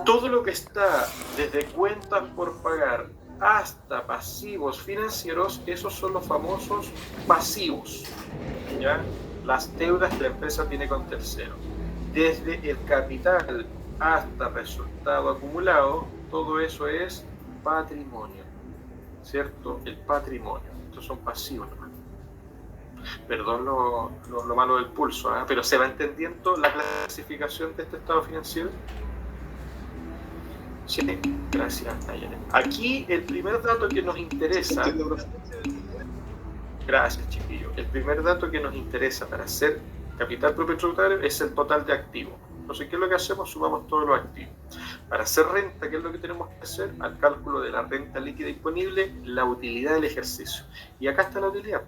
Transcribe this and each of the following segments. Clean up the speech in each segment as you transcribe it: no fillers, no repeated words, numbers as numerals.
Todo lo que está desde cuentas por pagar hasta pasivos financieros, esos son los famosos pasivos, ¿ya? Las deudas que la empresa tiene con terceros. Desde el capital hasta resultado acumulado, todo eso es patrimonio, ¿cierto? El patrimonio. Estos son pasivos nomás. Perdón lo malo del pulso, ¿eh? Pero ¿se va entendiendo la clasificación de este estado financiero? Sí, gracias, Nayane. Aquí el primer dato que nos interesa... Gracias, chiquillo. El primer dato que nos interesa para hacer capital propio tributario es el total de activos. Entonces, ¿qué es lo que hacemos? Sumamos todos los activos. Para hacer renta, ¿qué es lo que tenemos que hacer? Al cálculo de la renta líquida disponible, la utilidad del ejercicio. Y acá está la utilidad.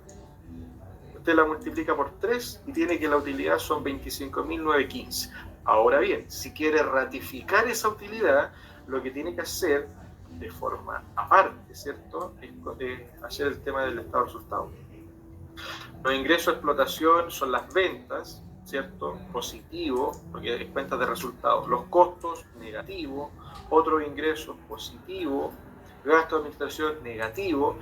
Usted la multiplica por 3 y tiene que la utilidad son 25.915. Ahora bien, si quiere ratificar esa utilidad, lo que tiene que hacer de forma aparte, ¿cierto? Es hacer el tema del estado de resultados. Los ingresos de explotación son las ventas, ¿cierto? Positivo, porque es cuentas de resultados. Los costos, negativo. Otros ingresos, positivo. Gasto de administración, negativo.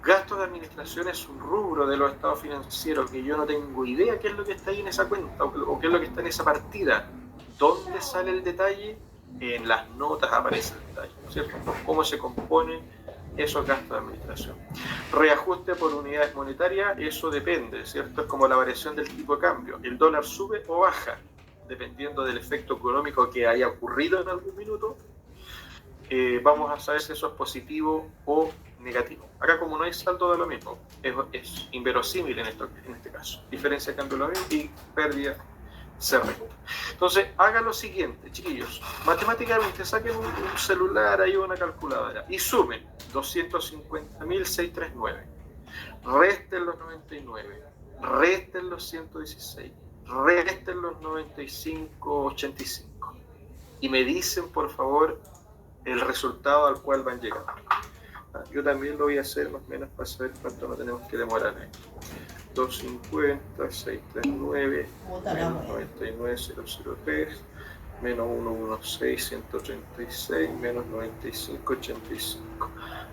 Gasto de administración es un rubro de los estados financieros que yo no tengo idea qué es lo que está ahí en esa cuenta o qué es lo que está en esa partida. ¿Dónde sale el detalle? En las notas aparece el detalle, ¿cierto? ¿Cómo se componen esos gastos de administración? Reajuste por unidades monetarias, eso depende, ¿cierto? Es como la variación del tipo de cambio. El dólar sube o baja, dependiendo del efecto económico que haya ocurrido en algún minuto. Vamos a saber si eso es positivo o negativo. Acá, como no hay saldo, da lo mismo. Es inverosímil en este caso. Diferencia de cambio y pérdida se resta. Entonces, hagan lo siguiente, chiquillos. Matemáticamente, saquen un celular, ahí una calculadora y sumen 250.639. Resten los 99. Resten los 116. Resten los 95.85. Y me dicen, por favor, el resultado al cual van llegando. Yo también lo voy a hacer más o menos para saber cuánto no tenemos que demorar ahí. 250, 639, menos 99,003, menos 116, 136, menos 95,85.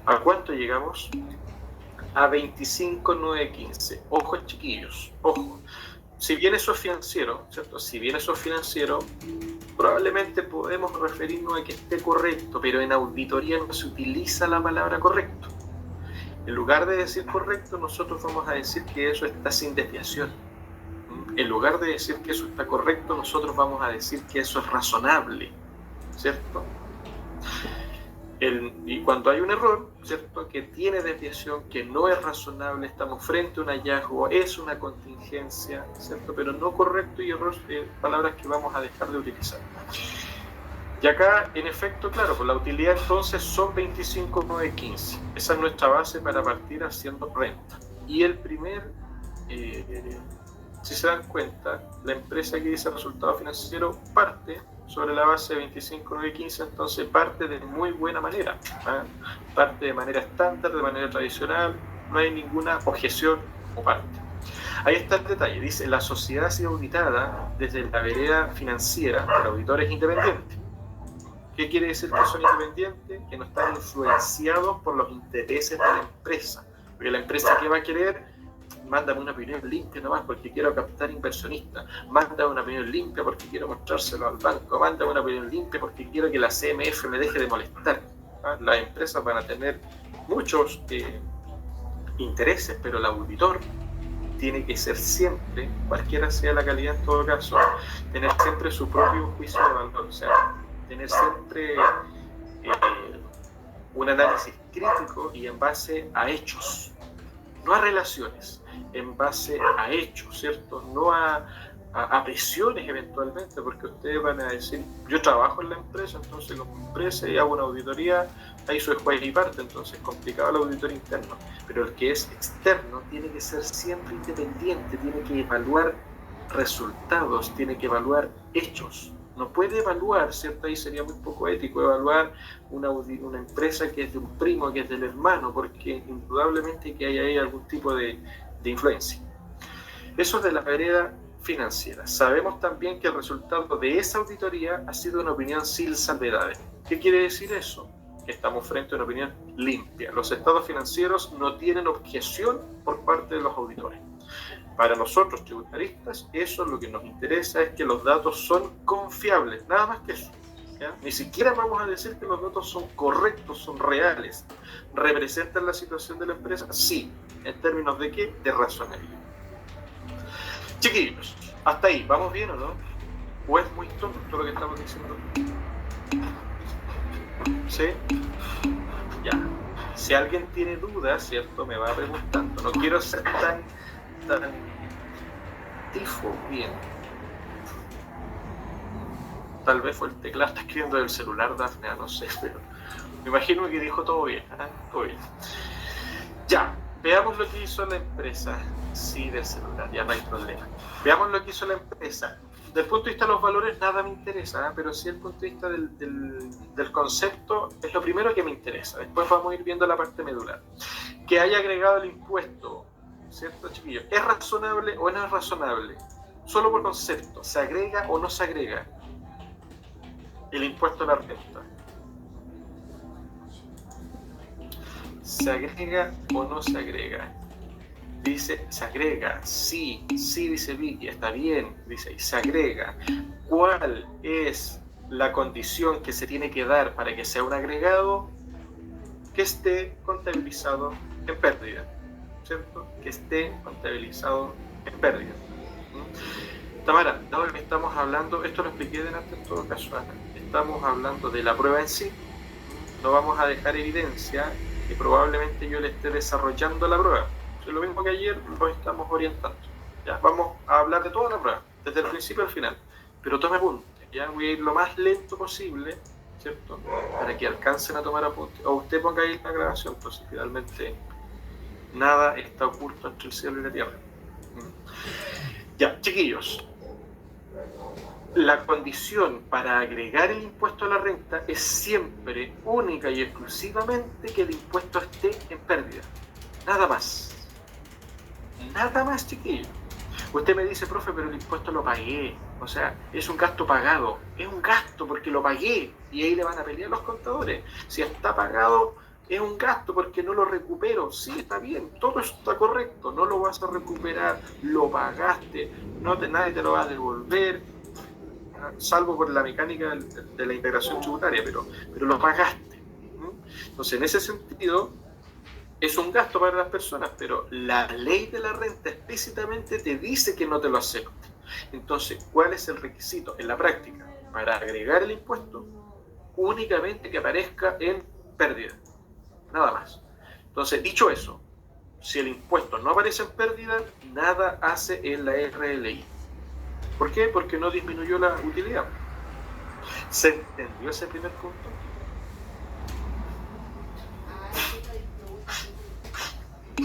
¿A cuánto llegamos? A 25,915. Ojo, chiquillos, ojo. Si bien eso es financiero, ¿cierto? Si bien eso es financiero, probablemente podemos referirnos a que esté correcto, pero en auditoría no se utiliza la palabra correcto. En lugar de decir correcto, nosotros vamos a decir que eso está sin desviación. En lugar de decir que eso está correcto, nosotros vamos a decir que eso es razonable, ¿cierto? Y cuando hay un error, ¿cierto?, que tiene desviación, que no es razonable, estamos frente a un hallazgo, es una contingencia, ¿cierto?, pero no correcto, y error, palabras que vamos a dejar de utilizar. Y acá, en efecto, claro, pues la utilidad entonces son 25,915. Esa es nuestra base para partir haciendo renta. Y el primer, si se dan cuenta, la empresa que dice resultado financiero parte sobre la base de 25,915, entonces parte de muy buena manera, ¿eh? Parte de manera estándar, de manera tradicional, no hay ninguna objeción o parte. Ahí está el detalle, dice, la sociedad ha sido auditada desde la vereda financiera por auditores independientes. ¿Qué quiere decir que son independientes? Que no están influenciados por los intereses de la empresa. Porque la empresa, ¿qué va a querer? Mándame una opinión limpia nomás porque quiero captar inversionistas. Mándame una opinión limpia porque quiero mostrárselo al banco. Mándame una opinión limpia porque quiero que la CMF me deje de molestar. Las empresas van a tener muchos intereses, pero el auditor tiene que ser siempre, cualquiera sea la calidad en todo caso, tener siempre su propio juicio de valor. O sea, tener siempre un análisis crítico y en base a hechos, no a relaciones, en base a hechos, ¿cierto? No a presiones eventualmente, porque ustedes van a decir, yo trabajo en la empresa, entonces como empresa y hago una auditoría, ahí soy juez y parte, entonces es complicado el auditor interno, pero el que es externo tiene que ser siempre independiente, tiene que evaluar resultados, tiene que evaluar hechos. No puede evaluar, ¿cierto? Ahí sería muy poco ético evaluar una empresa que es de un primo, que es del hermano, porque indudablemente que hay ahí algún tipo de influencia. Eso es de la vereda financiera. Sabemos también que el resultado de esa auditoría ha sido una opinión sin salvedades. ¿Qué quiere decir eso? Que estamos frente a una opinión limpia. Los estados financieros no tienen objeción por parte de los auditores. Para nosotros, tributaristas, eso lo que nos interesa es que los datos son confiables, nada más que eso. ¿Ya? Ni siquiera vamos a decir que los datos son correctos, son reales. ¿Representan la situación de la empresa? Sí. ¿En términos de qué? De razonabilidad. Chiquillos, hasta ahí, ¿vamos bien o no? ¿O es muy tonto todo lo que estamos diciendo? ¿Sí? Ya. Si alguien tiene dudas, ¿cierto? Me va preguntando. No quiero ser tan tifo, bien. Tal vez fue el teclado, está escribiendo del celular, Dafne, no sé, pero me imagino que dijo todo bien, ¿eh? Todo bien. Ya, veamos lo que hizo la empresa. Sí, del celular, ya no hay problema. Veamos lo que hizo la empresa. Del punto de vista de los valores nada me interesa, ¿eh? Pero sí el punto de vista del concepto es lo primero que me interesa. Después vamos a ir viendo la parte medular. Que haya agregado el impuesto, ¿cierto, chiquillos? ¿Es razonable o no es razonable? Solo por concepto, ¿se agrega o no se agrega el impuesto a la renta? ¿Se agrega o no se agrega? Dice, se agrega, sí, dice Vicky, está bien, dice, y se agrega. ¿Cuál es la condición que se tiene que dar para que sea un agregado? Que esté contabilizado en pérdida, ¿cierto? Que esté contabilizado en pérdida. Tamara, ahora que estamos hablando, esto lo expliqué delante en todo caso, estamos hablando de la prueba en sí, no vamos a dejar evidencia que probablemente yo le esté desarrollando la prueba. Es lo mismo que ayer, lo estamos orientando. ¿Ya? Vamos a hablar de toda la prueba, desde el principio al final. Pero tome apunte, ¿ya? Voy a ir lo más lento posible, ¿cierto? Para que alcancen a tomar apunte. O usted ponga ahí la grabación, pues si finalmente nada está oculto entre el cielo y la tierra. Ya, chiquillos. La condición para agregar el impuesto a la renta es siempre, única y exclusivamente que el impuesto esté en pérdida. Nada más. Nada más, chiquillo. Usted me dice, profe, pero el impuesto lo pagué. O sea, es un gasto pagado. Es un gasto porque lo pagué. Y ahí le van a pelear los contadores. Si está pagado, es un gasto porque no lo recupero. Sí, está bien, todo está correcto. No lo vas a recuperar. Lo pagaste. Nadie te lo va a devolver. Salvo por la mecánica de la integración tributaria, pero lo pagaste. Entonces, en ese sentido, es un gasto para las personas, pero la ley de la renta explícitamente te dice que no te lo acepta. Entonces, ¿cuál es el requisito en la práctica? Para agregar el impuesto, únicamente que aparezca en pérdida, nada más. Entonces, dicho eso, si el impuesto no aparece en pérdida, nada hace en la RLI. ¿Por qué? Porque no disminuyó la utilidad. ¿Se entendió ese primer punto?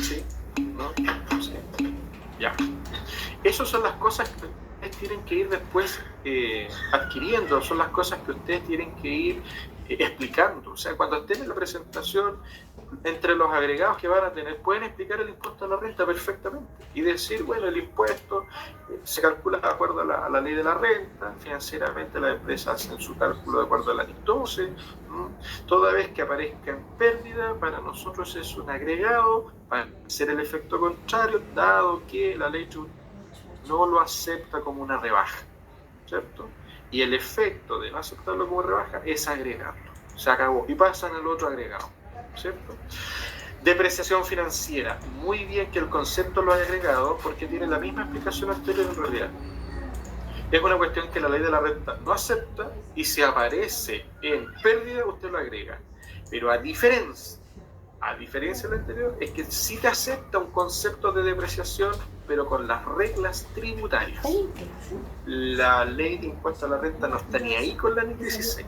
¿Sí? ¿No? Sí. Ya. Esas son las cosas que ustedes tienen que ir después adquiriendo, son las cosas que ustedes tienen que ir explicando. O sea, cuando estén en la presentación, entre los agregados que van a tener, pueden explicar el impuesto a la renta perfectamente y decir, bueno, el impuesto se calcula de acuerdo a la ley de la renta, financieramente las empresas hacen su cálculo de acuerdo a la NIC 12, toda vez que aparezca en pérdida, para nosotros es un agregado, para hacer el efecto contrario, dado que la ley no lo acepta como una rebaja, ¿cierto? Y el efecto de no aceptarlo como rebaja es agregarlo, se acabó, y pasan al otro agregado, ¿cierto? Depreciación financiera, muy bien que el concepto lo haya agregado porque tiene la misma explicación anterior en realidad. Es una cuestión que la ley de la renta no acepta y si aparece en pérdida usted lo agrega. Pero a diferencia de lo anterior, es que sí te acepta un concepto de depreciación, pero con las reglas tributarias. La ley de impuesto a la renta no está ni ahí con la NIC 16.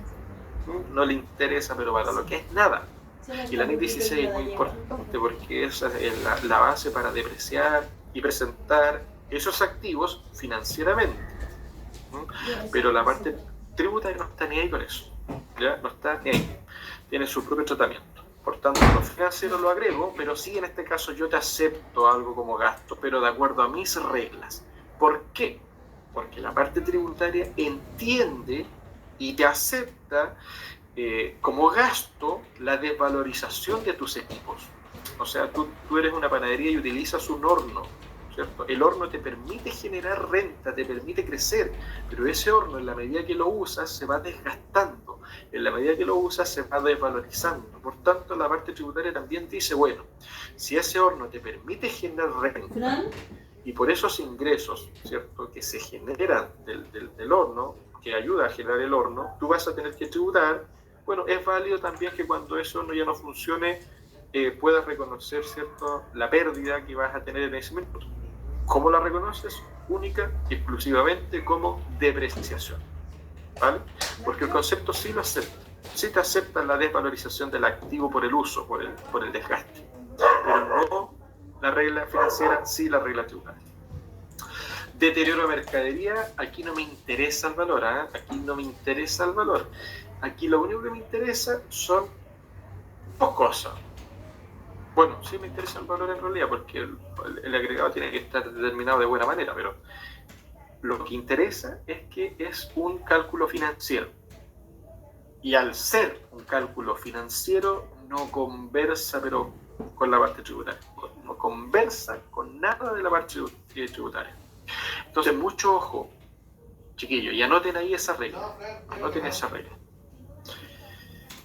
No le interesa, pero para lo que es nada. Y la NIC 16 es muy importante porque esa es la base para depreciar y presentar esos activos financieramente. Pero la parte tributaria no está ni ahí con eso. ¿Ya? No está ni ahí. Tiene su propio tratamiento. Por tanto, lo financiero lo agrego, pero sí en este caso yo te acepto algo como gasto, pero de acuerdo a mis reglas. ¿Por qué? Porque la parte tributaria entiende y te acepta como gasto la desvalorización de tus equipos. O sea, tú eres una panadería y utilizas un horno, ¿cierto? El horno te permite generar renta, te permite crecer, pero ese horno, en la medida que lo usas, se va desgastando. En la medida que lo usas, se va desvalorizando. Por tanto, la parte tributaria también dice, bueno, si ese horno te permite generar renta, y por esos ingresos, ¿cierto?, que se generan del horno, que ayuda a generar el horno, tú vas a tener que tributar. Bueno, es válido también que cuando ese horno ya no funcione, puedas reconocer, ¿cierto?, la pérdida que vas a tener en ese minuto. ¿Cómo la reconoces? Única y exclusivamente como depreciación, ¿vale? Porque el concepto sí lo acepta. Sí te acepta la desvalorización del activo por el uso, por el desgaste. Pero no la regla financiera, sí la regla tributaria. Deterioro de mercadería, aquí no me interesa el valor, ¿eh? Aquí no me interesa el valor. Aquí lo único que me interesa son dos cosas. Bueno, sí me interesa el valor en realidad, porque el agregado tiene que estar determinado de buena manera, pero lo que interesa es que es un cálculo financiero. Y al ser un cálculo financiero, no conversa, pero con la parte tributaria. No conversa con nada de la parte tributaria. Entonces, mucho ojo, chiquillos, y anoten ahí esa regla. Anoten esa regla.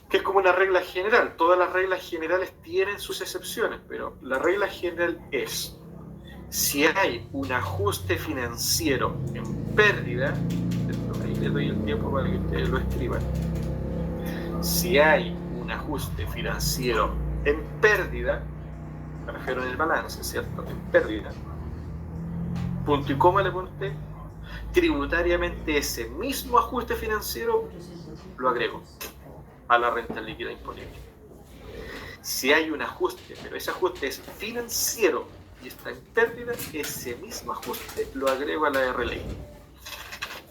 Que es como una regla general. Todas las reglas generales tienen sus excepciones, pero la regla general es: si hay un ajuste financiero en pérdida, ahí les doy el tiempo para que ustedes lo escriban. Si hay un ajuste financiero en pérdida, me refiero en el balance, ¿cierto? En pérdida. Punto y coma le pone usted. Tributariamente ese mismo ajuste financiero lo agrego a la renta líquida imponible. Si hay un ajuste, pero ese ajuste es financiero y está en pérdida, ese mismo ajuste lo agrego a la RLI.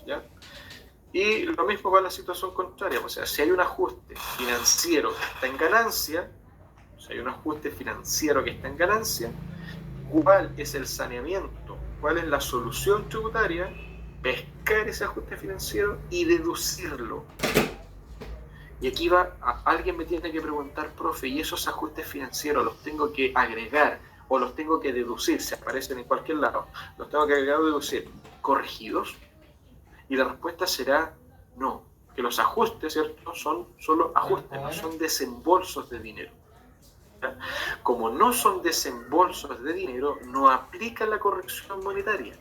¿Ya? Y lo mismo para la situación contraria, o sea, si hay un ajuste financiero que está en ganancia, ¿cuál es el saneamiento? ¿Cuál es la solución tributaria? Pescar ese ajuste financiero y deducirlo. Y aquí alguien me tiene que preguntar, profe, ¿y esos ajustes financieros los tengo que agregar o los tengo que deducir? Se aparecen en cualquier lado. ¿Los tengo que agregar o deducir? ¿Corregidos? Y la respuesta será no, que los ajustes, ¿cierto?, son solo ajustes, no son desembolsos de dinero. ¿Ya? Como no son desembolsos de dinero, no aplica la corrección monetaria,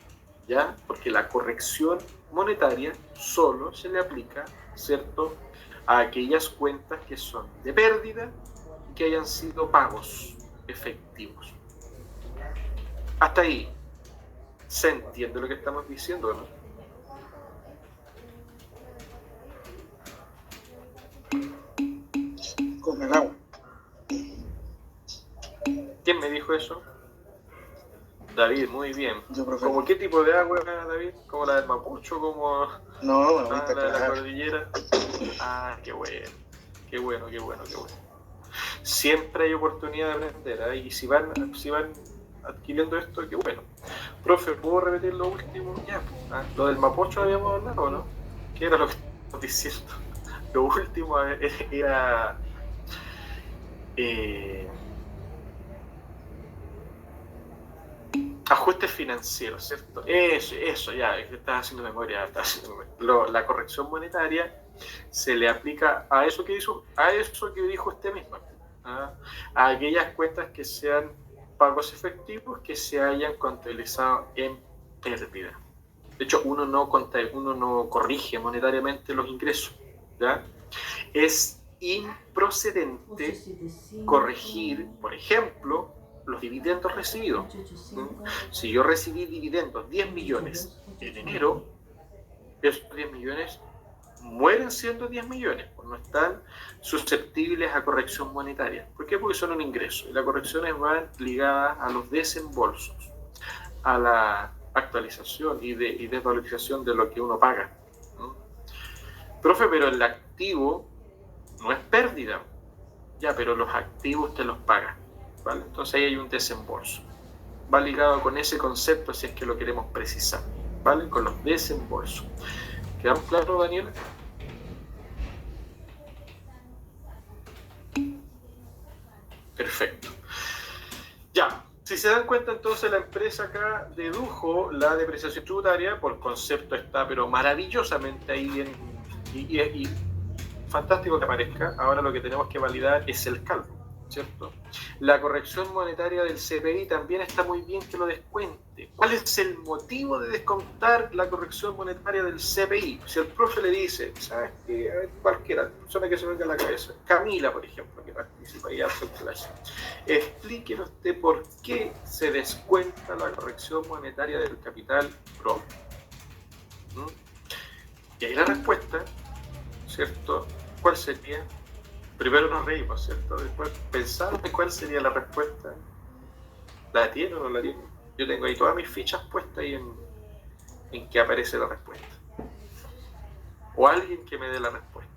¿ya? Porque la corrección monetaria solo se le aplica, ¿cierto?, a aquellas cuentas que son de pérdida y que hayan sido pagos efectivos. Hasta ahí, ¿se entiende lo que estamos diciendo, no? Con el agua. ¿Quién me dijo eso? David, muy bien. Yo, profe. ¿Cómo qué tipo de agua, David? ¿Como la del Mapocho? ¿Como no, la de la cordillera? Ah, qué bueno. Qué bueno. Siempre hay oportunidad de aprender, ¿eh? Y si van adquiriendo esto, qué bueno. Profe, ¿puedo repetir lo último? Ya, lo del Mapocho habíamos hablado, ¿no? ¿Qué era lo que estamos diciendo? Lo último era... ajustes financieros, ¿cierto? Eso, ya, estás haciendo memoria. La corrección monetaria se le aplica a eso que dijo usted misma, ¿ah? A aquellas cuentas que sean pagos efectivos que se hayan contabilizado en pérdida. De hecho, uno no corrige monetariamente los ingresos, ¿ya? Es improcedente corregir, por ejemplo, los dividendos recibidos. Si yo recibí dividendos 10 millones en enero, esos 10 millones mueren siendo 10 millones, pues no están susceptibles a corrección monetaria. ¿Por qué? Porque son un ingreso y las correcciones van ligadas a los desembolsos, a la actualización y desvalorización de lo que uno paga. Profe, pero el activo no es pérdida. Ya, pero los activos te los pagan, ¿vale? Entonces ahí hay un desembolso. Va ligado con ese concepto si es que lo queremos precisar. ¿vale? Con los desembolsos. ¿Quedamos claros, Daniel? Perfecto. Ya, si se dan cuenta, entonces la empresa acá dedujo la depreciación tributaria, por concepto está, pero maravillosamente ahí y fantástico que aparezca. Ahora lo que tenemos que validar es el cálculo, ¿cierto? La corrección monetaria del CPI también está muy bien que lo descuente. ¿Cuál es el motivo de descontar la corrección monetaria del CPI? Si el profe le dice, ¿sabes qué? Cualquiera, persona que se venga a la cabeza, Camila, por ejemplo, que participa ahí hace clase, explíquenos usted por qué se descuenta la corrección monetaria del capital propio. Y ahí la respuesta, ¿cierto? ¿Cuál sería? Primero nos reímos, ¿cierto? Después pensamos en cuál sería la respuesta. ¿La tiene o no la tiene? Yo tengo ahí todas mis fichas puestas ahí en que aparece la respuesta. O alguien que me dé la respuesta.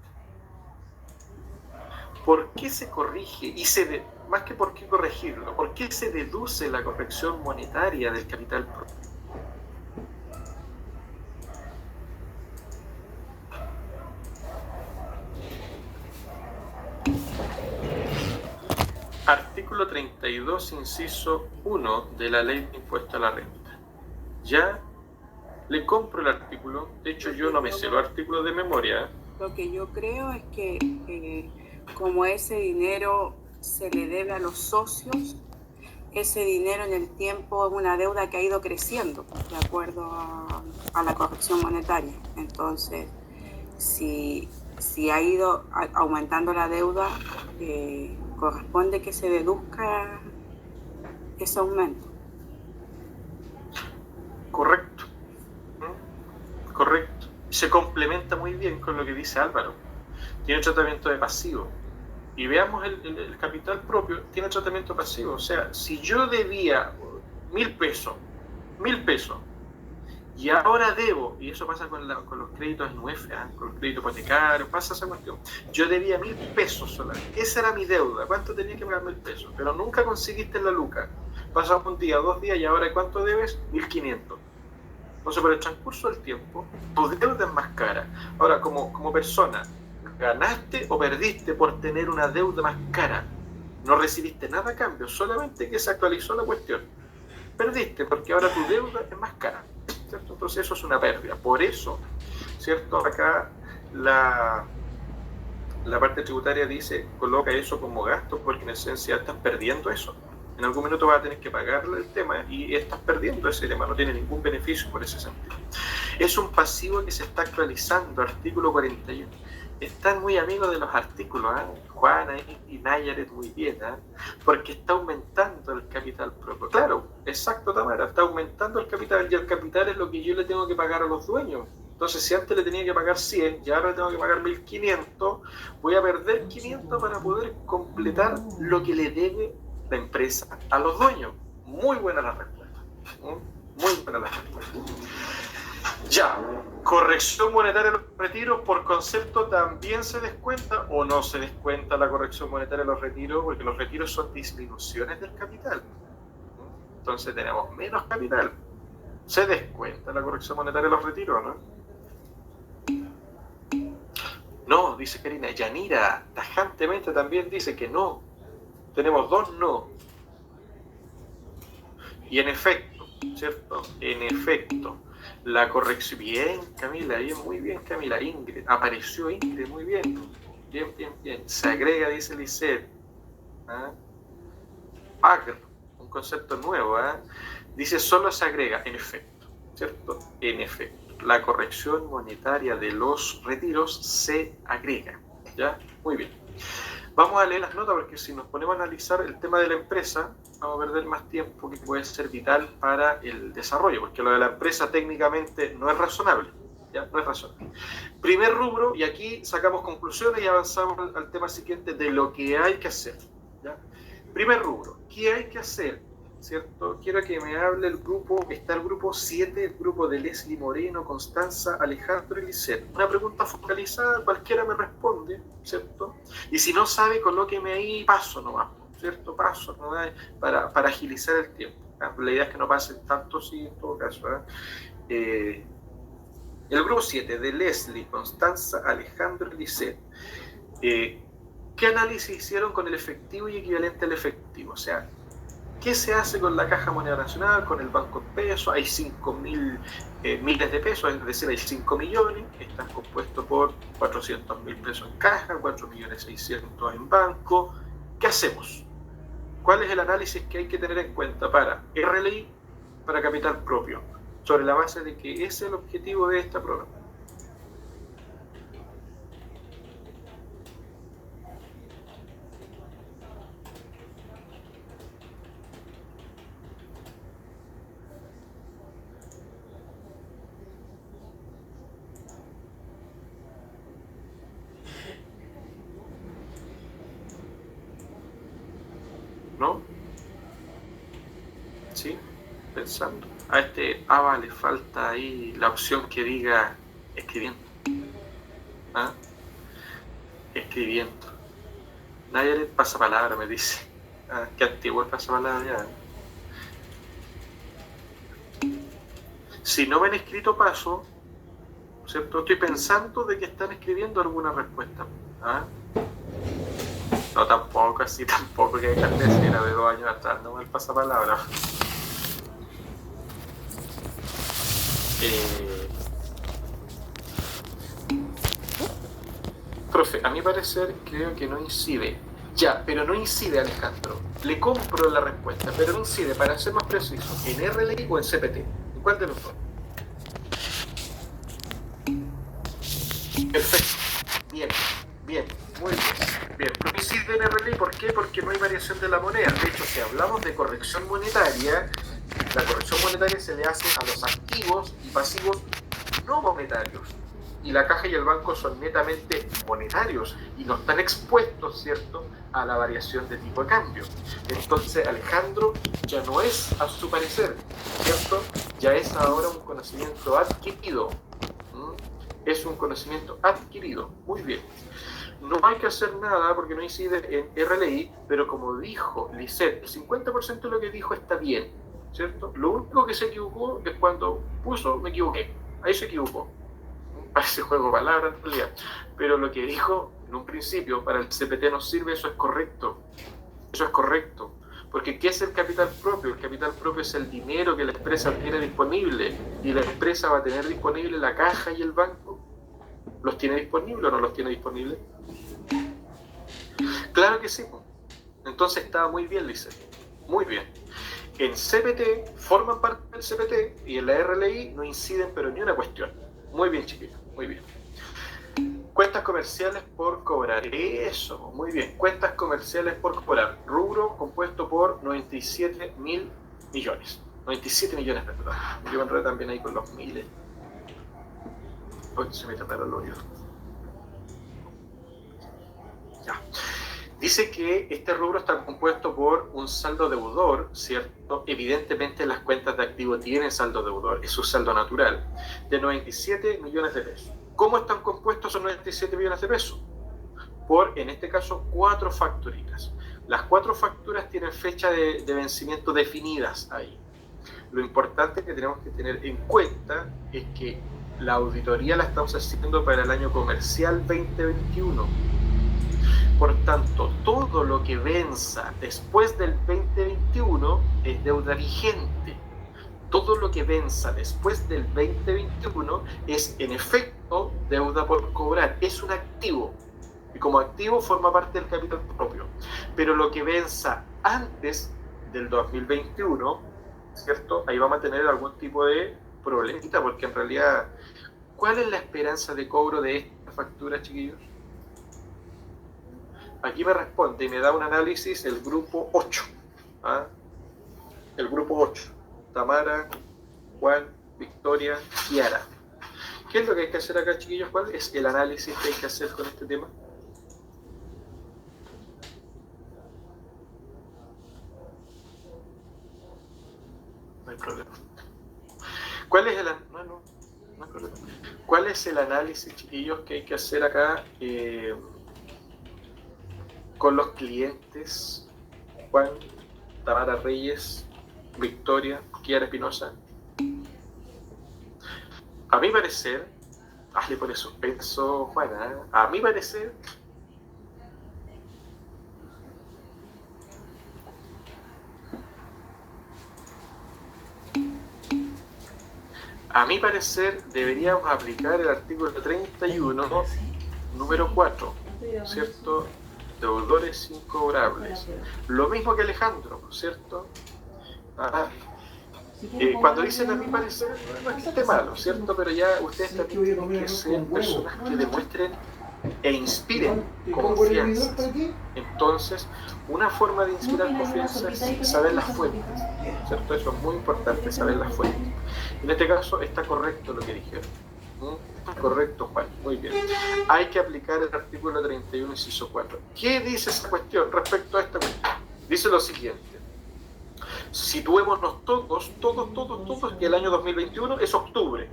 ¿Por qué se corrige? Más que por qué corregirlo, ¿por qué se deduce la corrección monetaria del capital propio? Artículo 32, inciso 1 de la Ley de Impuesto a la Renta. Ya le compro el artículo, de hecho yo no me sé los artículos de memoria. Lo que yo creo es que como ese dinero se le debe a los socios, ese dinero en el tiempo es una deuda que ha ido creciendo de acuerdo a la corrección monetaria. Entonces, si ha ido aumentando la deuda, corresponde que se deduzca ese aumento. Correcto. Correcto. Se complementa muy bien con lo que dice Álvaro. Tiene tratamiento de pasivo. Y veamos el capital propio, tiene tratamiento pasivo. O sea, si yo debía 1.000 pesos, y ahora debo, y eso pasa con los créditos en UF, con los créditos hipotecarios, pasa esa cuestión. Yo debía 1.000 pesos solamente. Esa era mi deuda. ¿Cuánto tenía que pagar 1.000 pesos? Pero nunca conseguiste la luca. Pasamos un día, 2 días, y ahora ¿cuánto debes? 1.500. Entonces, por el transcurso del tiempo, tu deuda es más cara. Ahora, como persona, ¿ganaste o perdiste por tener una deuda más cara? No recibiste nada a cambio, solamente que se actualizó la cuestión. Perdiste, porque ahora tu deuda es más cara, ¿cierto? Entonces eso es una pérdida. Por eso, ¿cierto? Acá la parte tributaria dice, coloca eso como gasto, porque en esencia estás perdiendo eso. En algún minuto vas a tener que pagarle el tema y estás perdiendo ese tema, no tiene ningún beneficio por ese sentido. Es un pasivo que se está actualizando, artículo 41. Están muy amigos de los artículos, Juana y Nayaret muy bien, porque está aumentando el capital propio. Claro, exacto, Tamara, está aumentando el capital y el capital es lo que yo le tengo que pagar a los dueños. Entonces, si antes le tenía que pagar 100 y ahora le tengo que pagar 1.500, voy a perder 500 para poder completar lo que le debe la empresa a los dueños. Muy buena la respuesta. Muy buena la respuesta. Ya, corrección monetaria de los retiros, por concepto también se descuenta o no se descuenta la corrección monetaria de los retiros, porque los retiros son disminuciones del capital. Entonces tenemos menos capital. ¿Se descuenta la corrección monetaria de los retiros, no? No, dice Karina. Yanira tajantemente también dice que no. Tenemos 2 no. Y en efecto, ¿cierto? En efecto, la corrección... Bien, Camila, bien, muy bien, Camila. Ingrid, apareció Ingrid, muy bien. Bien, bien, bien. Se agrega, dice Lisset. Agr, un concepto nuevo. Dice, solo se agrega, en efecto, ¿cierto? En efecto. La corrección monetaria de los retiros se agrega. ¿Ya? Muy bien. Vamos a leer las notas porque si nos ponemos a analizar el tema de la empresa, vamos a perder más tiempo que puede ser vital para el desarrollo, porque lo de la empresa técnicamente no es razonable. ¿Ya? No es razonable. Primer rubro, y aquí sacamos conclusiones y avanzamos al tema siguiente de lo que hay que hacer. ¿Ya? Primer rubro, ¿qué hay que hacer? ¿Cierto? Quiero que me hable el grupo, está el grupo 7, el grupo de Leslie Moreno, Constanza, Alejandro y Lisset. Una pregunta focalizada, cualquiera me responde, ¿cierto? Y si no sabe, colóqueme ahí, paso nomás, ¿cierto? Paso nomás para agilizar el tiempo. La idea es que no pasen tanto, sí, en todo caso. El grupo 7 de Leslie, Constanza, Alejandro y Lisette. ¿Qué análisis hicieron con el efectivo y equivalente al efectivo? O sea, ¿qué se hace con la Caja Moneda Nacional, con el Banco en pesos? Hay 5.000 miles de pesos, es decir, hay 5 millones, están compuestos por 400.000 pesos en caja, 4.600.000 en banco. ¿Qué hacemos? ¿Cuál es el análisis que hay que tener en cuenta para RLI, para capital propio? Sobre la base de que ese es el objetivo de esta prueba. ¿No? ¿Sí? Pensando. A este ABA le falta ahí la opción que diga escribiendo. ¿Ah? Escribiendo. Nadie le pasa palabra, me dice. Ah, qué antiguo el pasapalabra ya. Si no me han escrito paso, ¿cierto? Estoy pensando de que están escribiendo alguna respuesta. ¿Ah? No, tampoco así, tampoco que hay que era de 2 años atrás, no el pasapalabra. Profe, a mi parecer creo que no incide. Ya, pero no incide, Alejandro. Le compro la respuesta, pero no incide, para ser más preciso, ¿en RLI o en CPT? ¿En cuál de los dos? Perfecto. Bien, bien, muy bien. Bien, no incide en RLI, ¿por qué? Porque no hay variación de la moneda. De hecho, si hablamos de corrección monetaria, la corrección monetaria se le hace a los activos y pasivos no monetarios. Y la caja y el banco son netamente monetarios y no están expuestos, ¿cierto?, a la variación de tipo de cambio. Entonces, Alejandro ya no es, a su parecer, ¿cierto?, ya es ahora un conocimiento adquirido. Es un conocimiento adquirido. Muy bien. No hay que hacer nada porque no incide en RLI, pero como dijo Lisette, el 50% de lo que dijo está bien, ¿cierto? Lo único que se equivocó es cuando puso, me equivoqué. Ahí se equivocó. Parece juego de palabras en realidad. Pero lo que dijo en un principio, para el CPT nos sirve, eso es correcto. Eso es correcto. Porque ¿qué es el capital propio? El capital propio es el dinero que la empresa tiene disponible. Y la empresa va a tener disponible la caja y el banco. ¿Los tiene disponibles o no los tiene disponibles? Claro que sí. Entonces estaba muy bien, Lice. Muy bien. En CPT forman parte del CPT y en la RLI no inciden pero ni una cuestión. Muy bien, chiquillos, muy bien. Cuentas comerciales por cobrar. Eso, muy bien. Cuentas comerciales por cobrar. Rubro compuesto por 97.000 millones. 97 millones, perdón. Yo enredé también ahí con los miles. Hoy se me taparon los oídos. Ya. Dice que este rubro está compuesto por un saldo deudor, ¿cierto? Evidentemente las cuentas de activo tienen saldo deudor, es su saldo natural, de 97 millones de pesos. ¿Cómo están compuestos esos 97 millones de pesos? Por, en este caso, 4 facturitas. Las 4 facturas tienen fecha de vencimiento definidas ahí. Lo importante que tenemos que tener en cuenta es que la auditoría la estamos haciendo para el año comercial 2021. Por tanto, todo lo que venza después del 2021 es deuda vigente. Todo lo que venza después del 2021 es, en efecto, deuda por cobrar. Es un activo. Y como activo forma parte del capital propio. Pero lo que venza antes del 2021, ¿cierto? Ahí vamos a tener algún tipo de problemita, porque en realidad, ¿cuál es la esperanza de cobro de esta factura, chiquillos? Aquí me responde y me da un análisis el grupo 8. ¿Ah? El grupo 8. Tamara, Juan, Victoria, Kiara. ¿Qué es lo que hay que hacer acá, chiquillos? ¿Cuál es el análisis que hay que hacer con este tema? No hay problema. ¿Cuál es el no hay problema. ¿Cuál es el análisis, chiquillos, que hay que hacer acá con los clientes Juan, Tamara Reyes, Victoria, Kiara Espinosa? A mi parecer, le pone suspenso, Juana, a mi parecer, deberíamos aplicar el artículo 31, número 4, ¿cierto? Deudores incobrables. Lo mismo que Alejandro, ¿cierto? Cuando dicen a mi parecer, no es que esté malo, ¿cierto? Pero ya ustedes también tienen que ser personas que demuestren e inspiren confianza. Entonces, una forma de inspirar confianza es saber las fuentes, ¿cierto? Eso es muy importante, saber las fuentes. En este caso está correcto lo que dijeron. Está correcto, Juan, muy bien. Hay que aplicar el artículo 31, inciso 4. ¿Qué dice esa cuestión respecto a esta cuestión? Dice lo siguiente. Situémonos todos, que el año 2021 es octubre.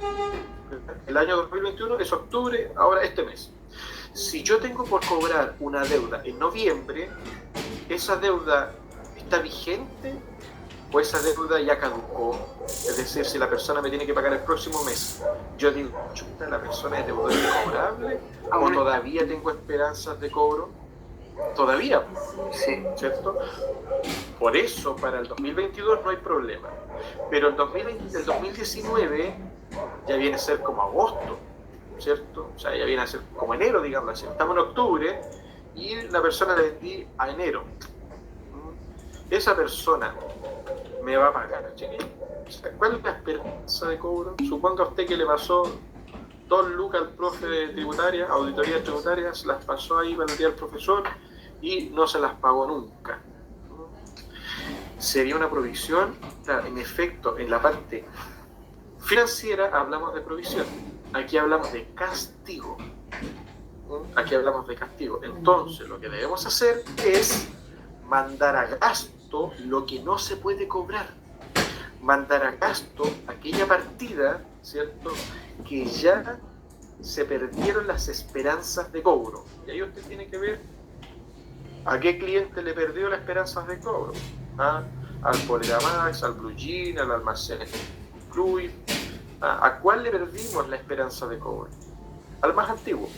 El año 2021 es octubre, ahora este mes. Si yo tengo por cobrar una deuda en noviembre, ¿esa deuda está vigente o esa deuda ya caducó? Es decir, si la persona me tiene que pagar el próximo mes, yo digo, chuta, ¿la persona es deudor incobrable o todavía tengo esperanzas de cobro? Todavía, sí, ¿cierto? Por eso para el 2022 no hay problema, pero el 2019 ya viene a ser como agosto, ¿cierto? O sea, ya viene a ser como enero, digamos así. Estamos en octubre y la persona le vendí a enero. Esa persona me va a pagar, chiquillo. ¿Cuál es la esperanza de cobro? Suponga usted que le pasó 2 lucas al profe de tributaria, auditoría tributaria, se las pasó ahí para el día del profesor y no se las pagó nunca. Sería una provisión, claro, en efecto, en la parte financiera hablamos de provisión, aquí hablamos de castigo. Aquí hablamos de castigo. Entonces, lo que debemos hacer es mandar a gasto lo que no se puede cobrar. Mandar a gasto aquella partida, ¿cierto?, que ya se perdieron las esperanzas de cobro. Y ahí usted tiene que ver a qué cliente le perdió las esperanzas de cobro. Al Poleramax, al Blue Jean, al Almacén Club. ¿A cuál le perdimos la esperanza de cobro? Al más antiguo.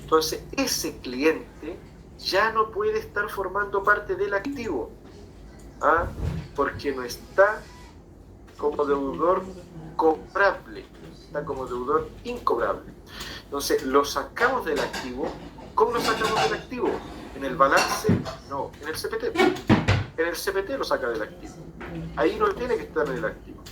Entonces, ese cliente ya no puede estar formando parte del activo, porque no está como deudor cobrable, está como deudor incobrable. Entonces, lo sacamos del activo. ¿Cómo lo sacamos del activo? ¿En el balance? No, en el CPT. En el CPT lo saca del activo. Ahí no tiene que estar en el activo.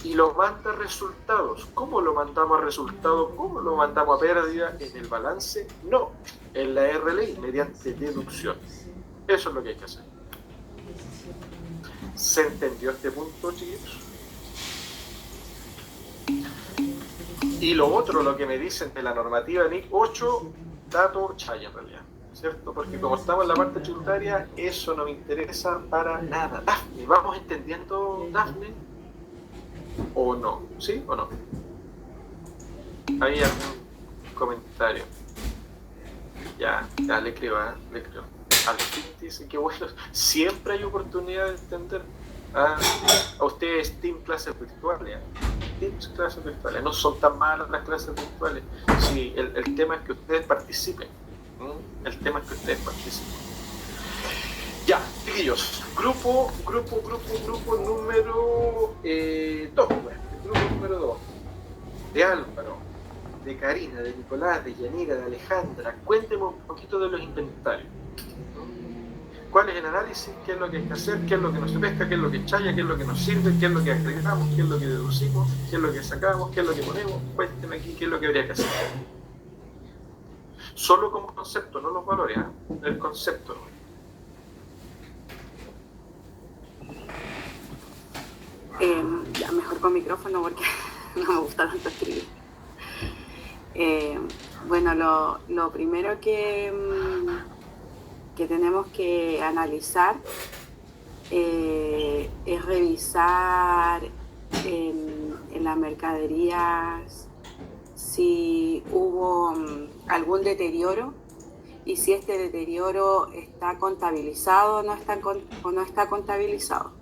Y lo manda a resultados. ¿Cómo lo mandamos a resultados? ¿Cómo lo mandamos a pérdida? ¿En el balance? No, en la RLI, mediante deducción. Eso es lo que hay que hacer. ¿Se entendió este punto, chiquillos? Y lo otro, lo que me dicen de la normativa NIC 8, dato chaya en realidad, ¿cierto? Porque como estamos en la parte tributaria, eso no me interesa para nada. Dafne, ¿vamos entendiendo, Dafne? ¿O no? ¿Sí o no? ¿Hay algún comentario? Ya le creo, le creo. Al fin dice que bueno, siempre hay oportunidad de entender. A ustedes Team clases virtuales. Clases virtuales. No son tan malas las clases virtuales. Sí, el tema es que ustedes participen. El tema es que ustedes participen. Ya, chiquillos. Grupo número 2. Grupo número 2. De Álvaro, de Karina, de Nicolás, de Yanira, de Alejandra. Cuéntenme un poquito de los inventarios. ¿Cuál es el análisis? ¿Qué es lo que hay que hacer? ¿Qué es lo que no se pesca? ¿Qué es lo que chaya? ¿Qué es lo que nos sirve? ¿Qué es lo que agregamos? ¿Qué es lo que deducimos? ¿Qué es lo que sacamos? ¿Qué es lo que ponemos? Cuéntenme aquí qué es lo que habría que hacer. Solo como concepto, no los valores, el concepto. Ya mejor con micrófono porque no me gusta tanto escribir. Bueno, lo primero que tenemos que analizar es revisar en las mercaderías si hubo algún deterioro y si este deterioro está contabilizado o no está contabilizado.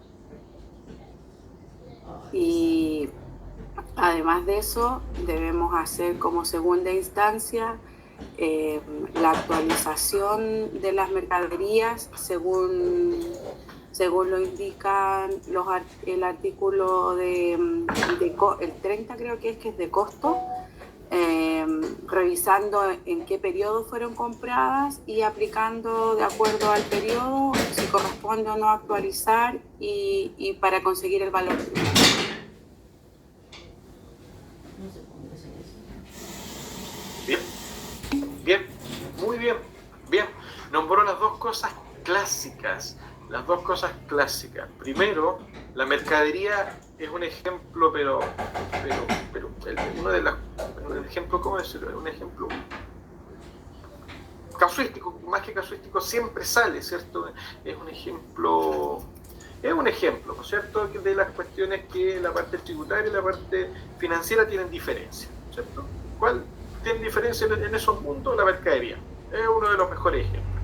Y Además de eso, debemos hacer como segunda instancia la actualización de las mercaderías según lo indican el artículo el 30 creo que es de costo, revisando en qué periodo fueron compradas y aplicando de acuerdo al periodo si corresponde o no actualizar y para conseguir el valor. Bien, bien, muy bien, bien. Nombró las dos cosas clásicas. Las dos cosas clásicas. Primero, la mercadería es un ejemplo, pero uno de las, un ejemplo, ¿cómo decirlo? Un ejemplo casuístico, más que casuístico, siempre sale, ¿cierto? Es un ejemplo, ¿no es cierto?, de las cuestiones que la parte tributaria y la parte financiera tienen diferencia, ¿cierto? ¿Cuál tiene diferencia en esos mundos? La mercadería. Es uno de los mejores ejemplos.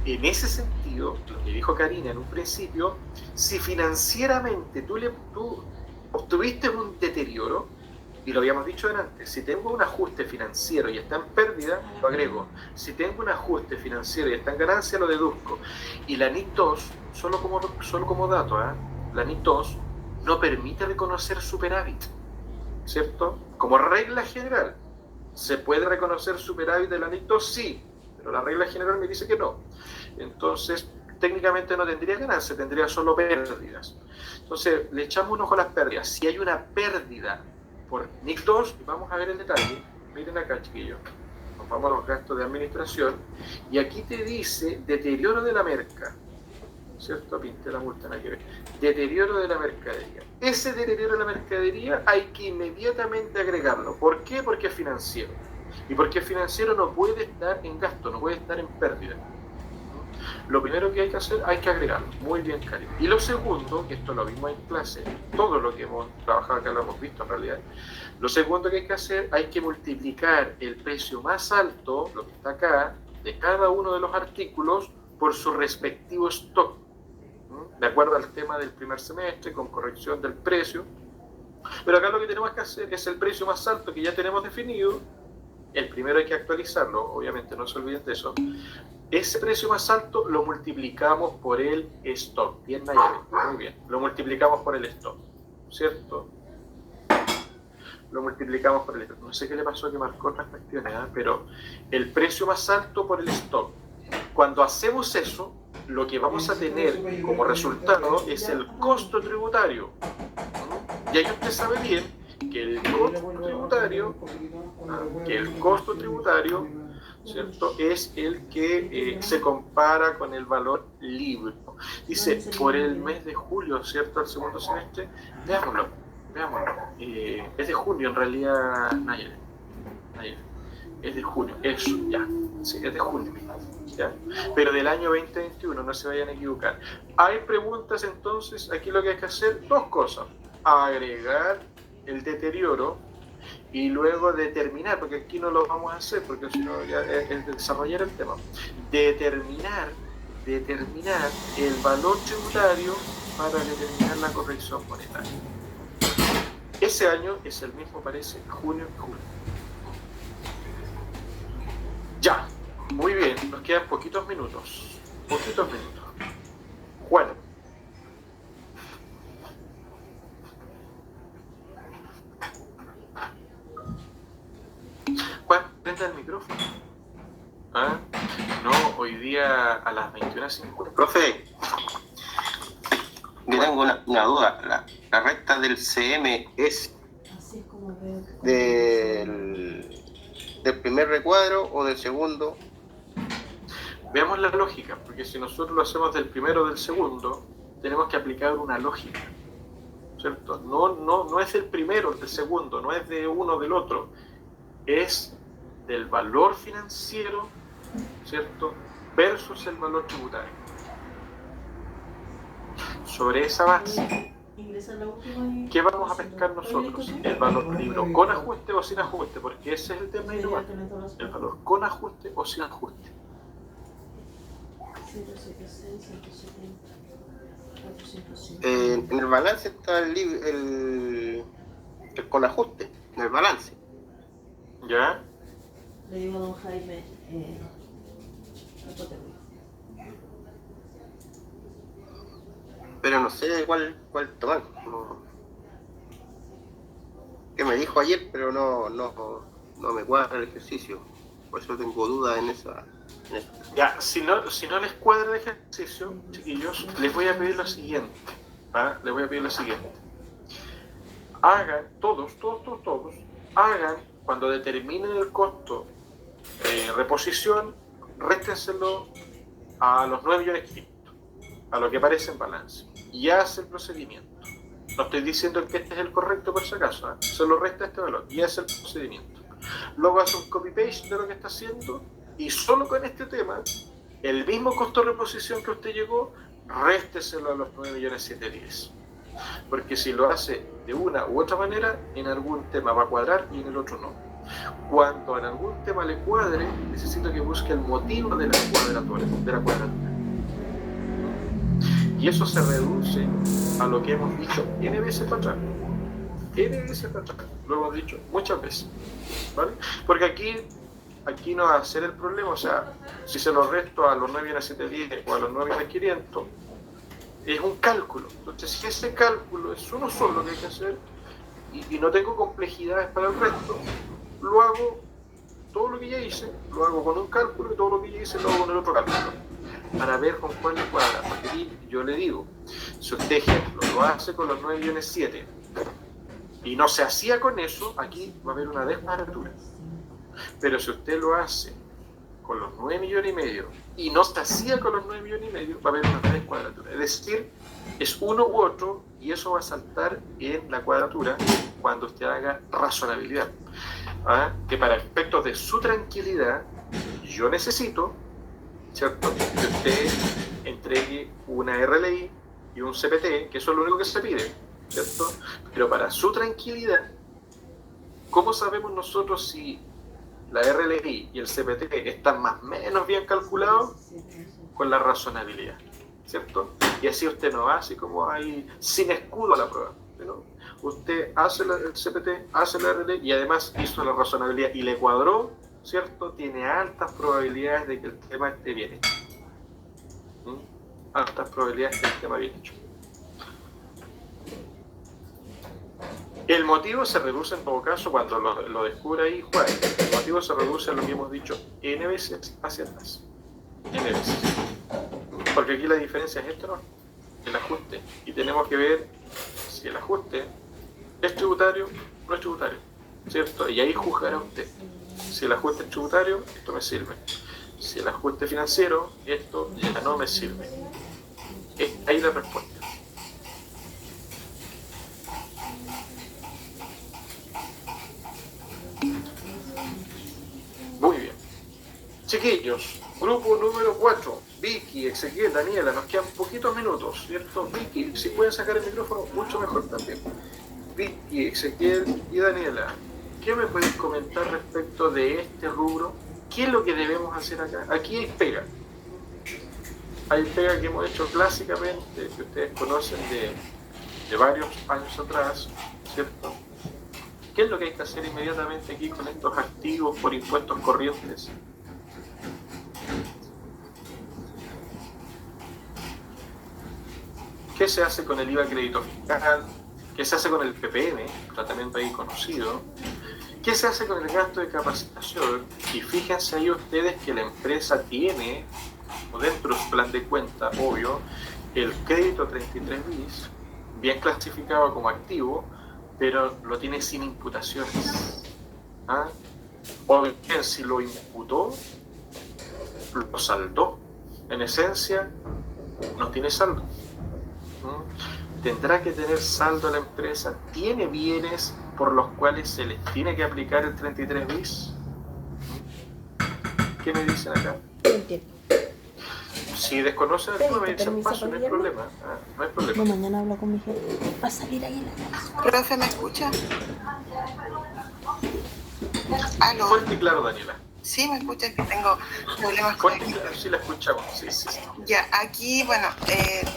En ese sentido, lo que dijo Karina en un principio, si financieramente tú obtuviste un deterioro, y lo habíamos dicho antes, si tengo un ajuste financiero y está en pérdida, lo agrego. Si tengo un ajuste financiero y está en ganancia, lo deduzco. Y la NIC 2, solo como dato, la NIC 2 no permite reconocer superávit, ¿cierto? Como regla general, ¿se puede reconocer superávit de la NIC 2? Sí, pero la regla general me dice que no. Entonces, técnicamente no tendría ganancia, tendría solo pérdidas. Entonces, le echamos un ojo a las pérdidas. Si hay una pérdida por NIC 2, vamos a ver el detalle. Miren acá, chiquillos. Nos vamos a los gastos de administración. Y aquí te dice deterioro de la merca. ¿Cierto? Pinté la multa, no hay que ver. Deterioro de la mercadería. Ese deterioro de la mercadería hay que inmediatamente agregarlo. ¿Por qué? Porque es financiero. Y porque es financiero no puede estar en gasto, no puede estar en pérdida. Lo primero que hay que hacer, hay que agregarlo. Muy bien, Karen. Y lo segundo, que esto lo vimos en clase, todo lo que hemos trabajado acá lo hemos visto en realidad. Lo segundo que hay que hacer, hay que multiplicar el precio más alto, lo que está acá, de cada uno de los artículos por su respectivo stock. De acuerdo al tema del primer semestre, con corrección del precio. Pero acá lo que tenemos que hacer es el precio más alto que ya tenemos definido. El primero hay que actualizarlo, obviamente, no se olviden de eso. Ese precio más alto lo multiplicamos por el stock. Bien, Nayeli, muy bien. Lo multiplicamos por el stock, ¿cierto? Lo multiplicamos por el stock. No sé qué le pasó que marcó otras cuestiones, pero el precio más alto por el stock. Cuando hacemos eso, lo que vamos a tener como resultado es el costo tributario. Y ahí usted sabe bien que el costo tributario, ¿cierto?, es el que se compara con el valor libre. Dice, por el mes de julio, ¿cierto?, al segundo semestre, veámoslo. Es de junio en realidad, Nayeli. Es de junio, eso, ya. Sí, es de junio. ¿Ya? Pero del año 2021, no se vayan a equivocar. Hay preguntas, entonces, aquí lo que hay que hacer, dos cosas. Agregar el deterioro y luego determinar, porque aquí no lo vamos a hacer, porque si no ya es desarrollar el tema. Determinar el valor tributario para determinar la corrección monetaria. Ese año es el mismo, parece, junio y julio. Ya, muy bien, nos quedan poquitos minutos. Juan. Juan, prenda el micrófono. No, hoy día a las 21:50. Profe, yo tengo una duda. La recta del CM es del primer recuadro o del segundo. Veamos la lógica, porque si nosotros lo hacemos del primero o del segundo, tenemos que aplicar una lógica, ¿cierto? No es del primero, del segundo, no es de uno o del otro, es del valor financiero, ¿cierto?, versus el valor tributario. Sobre esa base, ¿qué vamos a pescar nosotros? ¿El valor libro con ajuste o sin ajuste? Porque ese es el tema innovador. ¿El valor con ajuste o sin ajuste? En el balance está el con ajuste en el balance. ¿Ya? Le digo a don Jaime, Pero no sé cuál tomar. Que me dijo ayer, pero no me cuadra el ejercicio. Por eso tengo dudas en esa. Ya, si no les cuadra el ejercicio, chiquillos, les voy a pedir lo siguiente. ¿Ah? Les voy a pedir lo siguiente. Hagan, todos, hagan, cuando determinen el costo de reposición, réstenselo a los 9.500.000, a lo que aparece en balance. Y hace el procedimiento. No estoy diciendo que este es el correcto por si acaso, ¿eh? Se lo resta este valor y hace el procedimiento. Luego hace un copy-paste de lo que está haciendo y solo con este tema, el mismo costo de reposición que usted llegó, résteselo a los 9.710.000. Porque si lo hace de una u otra manera, en algún tema va a cuadrar y en el otro no. Cuando en algún tema le cuadre, necesito que busque el motivo de la cuadratura. Y eso se reduce a lo que hemos dicho N veces para atrás. Lo hemos dicho muchas veces, ¿vale? Porque aquí no va a ser el problema, o sea, si se lo resto a los 9.710 o a los 9.500, es un cálculo. Entonces, si ese cálculo es uno solo que hay que hacer y no tengo complejidades para el resto, lo hago, todo lo que ya hice, lo hago con un cálculo y todo lo que ya hice lo hago con el otro cálculo, para ver con cuál le cuadra. Porque aquí yo le digo, si usted, ejemplo, lo hace con los 9.700.000 y no se hacía con eso, aquí va a haber una descuadratura. Pero si usted lo hace con los 9.500.000 y no se hacía con los 9.500.000, va a haber una descuadratura. Es decir, es uno u otro y eso va a saltar en la cuadratura cuando usted haga razonabilidad. ¿Ah? Que para efectos de su tranquilidad, yo necesito, ¿cierto?, que usted entregue una RLI y un CPT, que eso es lo único que se pide, ¿cierto? Pero para su tranquilidad, ¿cómo sabemos nosotros si la RLI y el CPT están más o menos bien calculados? Con la razonabilidad, ¿cierto? Y así usted no va así como ahí sin escudo a la prueba, ¿no? Usted hace el CPT, hace la RLI y además hizo la razonabilidad y le cuadró, ¿cierto? Tiene altas probabilidades de que el tema esté bien hecho. Altas probabilidades de que el tema bien hecho. El motivo se reduce en todo caso cuando lo descubre ahí Juan. El motivo se reduce a lo que hemos dicho N veces hacia atrás. N veces. Porque aquí la diferencia es esto, ¿no? El ajuste. Y tenemos que ver si el ajuste es tributario o no es tributario, ¿cierto? Y ahí juzgará usted. Si el ajuste es tributario, esto me sirve. Si el ajuste es financiero, esto ya no me sirve. Es ahí la respuesta. Muy bien. Chiquillos, grupo número 4. Vicky, Ezequiel, Daniela, nos quedan poquitos minutos, ¿cierto? Vicky, si pueden sacar el micrófono, mucho mejor también. Vicky, Ezequiel y Daniela, ¿qué me pueden comentar respecto de este rubro? ¿Qué es lo que debemos hacer acá? Aquí hay pega. Hay pega que hemos hecho clásicamente, que ustedes conocen de varios años atrás, ¿cierto? ¿Qué es lo que hay que hacer inmediatamente aquí con estos activos por impuestos corrientes? ¿Qué se hace con el IVA crédito fiscal? ¿Qué se hace con el PPM, tratamiento ahí conocido? ¿Qué se hace con el gasto de capacitación? Y fíjense ahí ustedes que la empresa tiene, o dentro de su plan de cuenta, obvio, el crédito 33 bis, bien clasificado como activo, pero lo tiene sin imputaciones. ¿Ah? O bien, si lo imputó, lo saldó. En esencia, no tiene saldo. Tendrá que tener saldo la empresa, tiene bienes por los cuales se les tiene que aplicar el 33 bis. ¿Qué me dicen acá? entiendo. Si desconocen el tema, me dicen paso, no hay problema. No hay problema. No, mañana hablo con mi jefe. Va a salir ahí en la casa. Profe, ¿me escucha? ¿Aló? Fuerte y claro, Daniela. Sí, me escucha, que tengo problemas con Fuerte y claro, sí la escuchamos. Sí. Ya, aquí, bueno,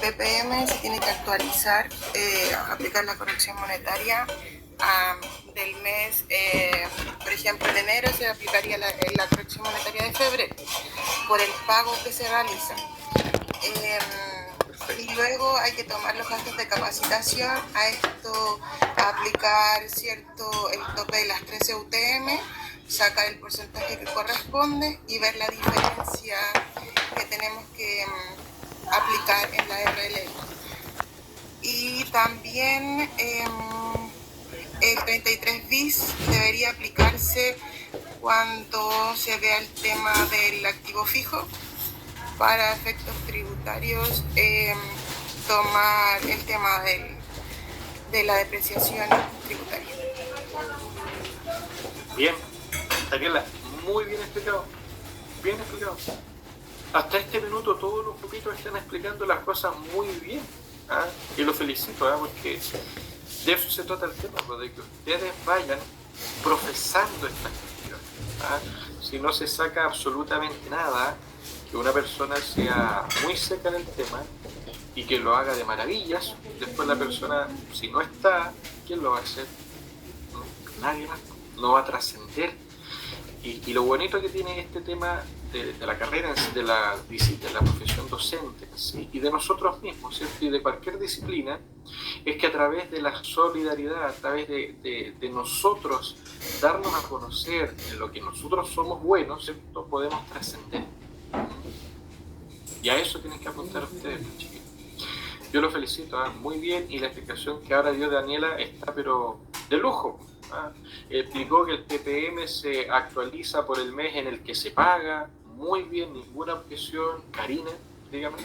PPM se tiene que actualizar, aplicar la corrección monetaria del mes, por ejemplo, en enero se aplicaría la corrección monetaria de febrero por el pago que se realiza. Y luego hay que tomar los gastos de capacitación, a esto aplicar el tope de las 13 UTM, sacar el porcentaje que corresponde y ver la diferencia que tenemos que aplicar en la RLI. Y también el 33 bis debería aplicarse cuando se vea el tema del activo fijo. Para efectos tributarios, tomar el tema de la depreciación tributaria. Bien, Daniela, muy bien explicado. Bien explicado. Hasta este minuto todos los grupitos están explicando las cosas muy bien. ¿Ah? Y los felicito, ¿ah? Porque de eso se trata el tema, de que ustedes vayan profesando estas cuestiones. ¿Ah? Si no se saca absolutamente nada, que una persona sea muy seca en el tema y que lo haga de maravillas, después la persona, si no está, ¿quién lo va a hacer? Nadie más, no va a trascender. Y lo bonito que tiene este tema de la carrera, de la profesión docente, ¿sí? Y de nosotros mismos, ¿cierto? Y de cualquier disciplina, es que a través de la solidaridad, a través de nosotros darnos a conocer en lo que nosotros somos buenos, ¿cierto? Podemos trascender. Y a eso tienen que apuntar ustedes, chiquillos. Yo los felicito, ¿eh? Muy bien, y la explicación que ahora dio Daniela está pero de lujo. Explicó que el TPM se actualiza por el mes en el que se paga. Muy bien, ninguna objeción. Karina, dígame.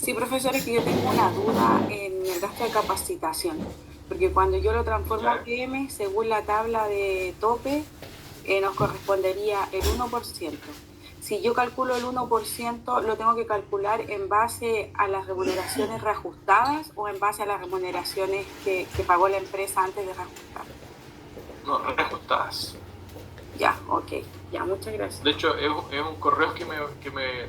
Sí, profesor, es que yo tengo una duda en el gasto de capacitación, porque cuando yo lo transformo a PM, según la tabla de tope, nos correspondería el 1%. Si yo calculo el 1%, ¿lo tengo que calcular en base a las remuneraciones reajustadas o en base a las remuneraciones que pagó la empresa antes de reajustar? No, reajustadas. Ya, ok. Ya, muchas gracias. De hecho, es un correo que me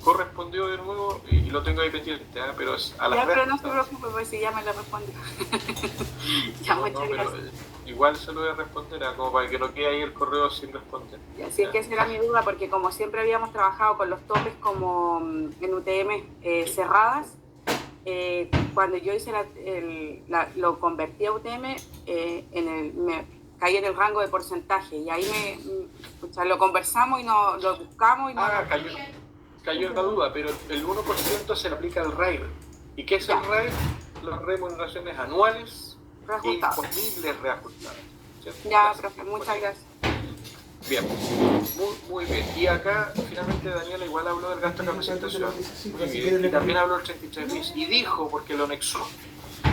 correspondió de nuevo y lo tengo ahí pendiente, ¿eh? Pero es a las pero no se preocupe, pues si ya me lo respondió. Ya, muchas gracias. Igual se lo voy a responder, como para que no quede ahí el correo sin responder. Así es que esa era mi duda, porque como siempre habíamos trabajado con los topes como en UTM cerradas, cuando yo hice lo convertí a UTM, me caí en el rango de porcentaje y ahí lo conversamos y lo buscamos. Cayó en la duda, pero el 1% se le aplica al RAID. ¿Y qué es el RAID? Las remuneraciones anuales imponibles reajustadas. ¿Cierto? Ya, profe, muchas gracias. Bien, muy bien. Y acá, finalmente, Daniela igual habló del gasto de capacitación. Y también habló del 33 bis. Y dijo, porque lo anexó,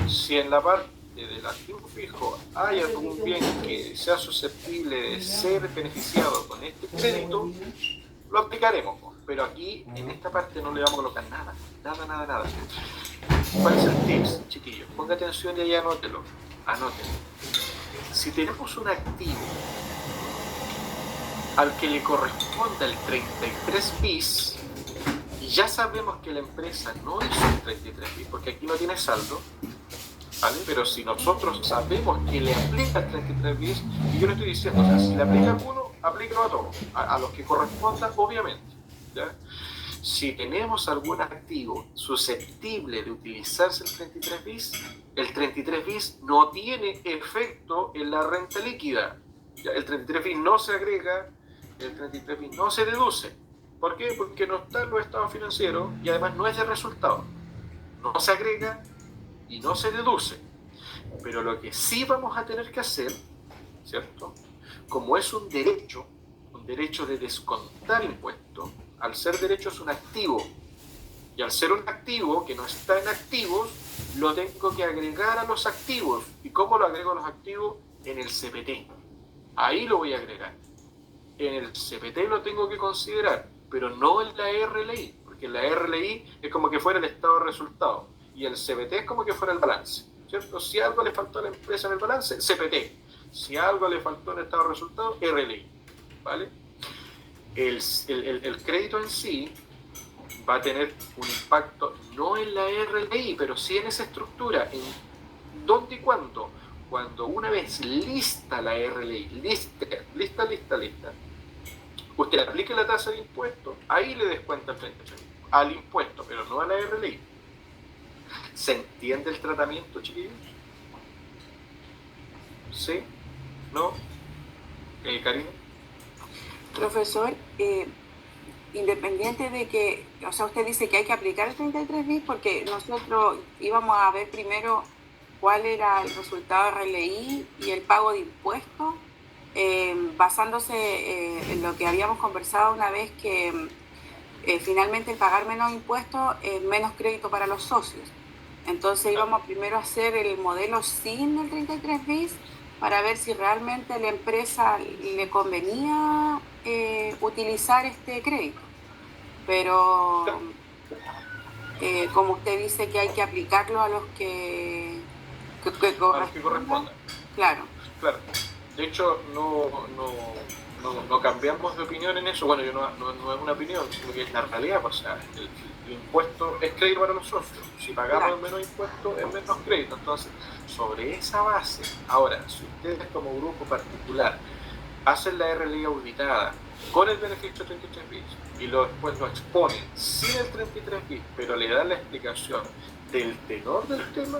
si en la parte del activo fijo hay algún bien que sea susceptible de ser beneficiado con este crédito, lo aplicaremos. Pero aquí, en esta parte, no le vamos a colocar nada. ¿Cuál es el tips, chiquillos? Ponga atención y ahí anótelo. Si tenemos un activo al que le corresponda el 33 bis, y ya sabemos que la empresa no hizo el 33 bis, porque aquí no tiene saldo, ¿vale? Pero si nosotros sabemos que le aplica el 33 bis, y yo le estoy diciendo, o sea, si le aplica a alguno, aplícalo a todos, a los que correspondan, obviamente, ¿ya? Si tenemos algún activo susceptible de utilizarse el 33 bis no tiene efecto en la renta líquida. ¿Ya? El 33 bis no se agrega, el 33 bis no se deduce. ¿Por qué? Porque no está en los estados financieros y además no es de resultado. No se agrega y no se deduce. Pero lo que sí vamos a tener que hacer, ¿cierto? Como es un derecho de descontar impuestos, al ser derecho es un activo, y al ser un activo que no está en activos, lo tengo que agregar a los activos. ¿Y cómo lo agrego a los activos? En el CPT. Ahí lo voy a agregar. En el CPT lo tengo que considerar, pero no en la RLI, porque la RLI es como que fuera el estado de resultado, y el CPT es como que fuera el balance, ¿cierto? Si algo le faltó a la empresa en el balance, CPT. Si algo le faltó en el estado de resultado, RLI, ¿vale? El crédito en sí va a tener un impacto no en la RLI, pero sí en esa estructura, en dónde y cuándo, cuando una vez lista la RLI, lista, usted aplique la tasa de impuesto, ahí le descuenta el 30% al impuesto, pero no a la RLI. ¿Se entiende el tratamiento, chiquillos? ¿Sí? ¿No? Karina. Profesor, independiente de que, o sea, usted dice que hay que aplicar el 33 bis porque nosotros íbamos a ver primero cuál era el resultado de RLI y el pago de impuestos, basándose en lo que habíamos conversado una vez que finalmente el pagar menos impuestos es menos crédito para los socios. Entonces íbamos primero a hacer el modelo sin el 33 bis para ver si realmente a la empresa le convenía utilizar este crédito. Pero como usted dice que hay que aplicarlo a los que correspondan. Claro. Claro. De hecho, no cambiamos de opinión en eso. Bueno, no es una opinión, sino que es la realidad. O sea, el impuesto es crédito para los socios. Si pagamos menos impuestos, es menos crédito. Entonces, sobre esa base, ahora, si ustedes como grupo particular hacen la RLI auditada con el beneficio 33 bis y después lo exponen sin el 33 bis, pero le dan la explicación del tenor del tema,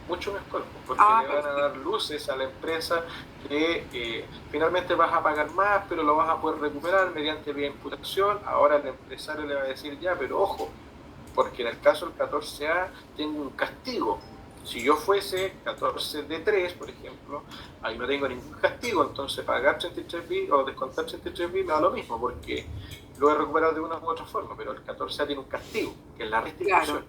mucho mejor, porque le van a dar luces a la empresa que finalmente vas a pagar más, pero lo vas a poder recuperar mediante vía imputación. Ahora el empresario le va a decir ya, pero ojo, porque en el caso del 14A tengo un castigo. Si yo fuese 14D3, por ejemplo, ahí no tengo ningún castigo, entonces pagar 33 bis o descontar 33 bis me da lo mismo, porque lo he recuperado de una u otra forma, pero el 14A tiene un castigo, que es la restitución. Claro.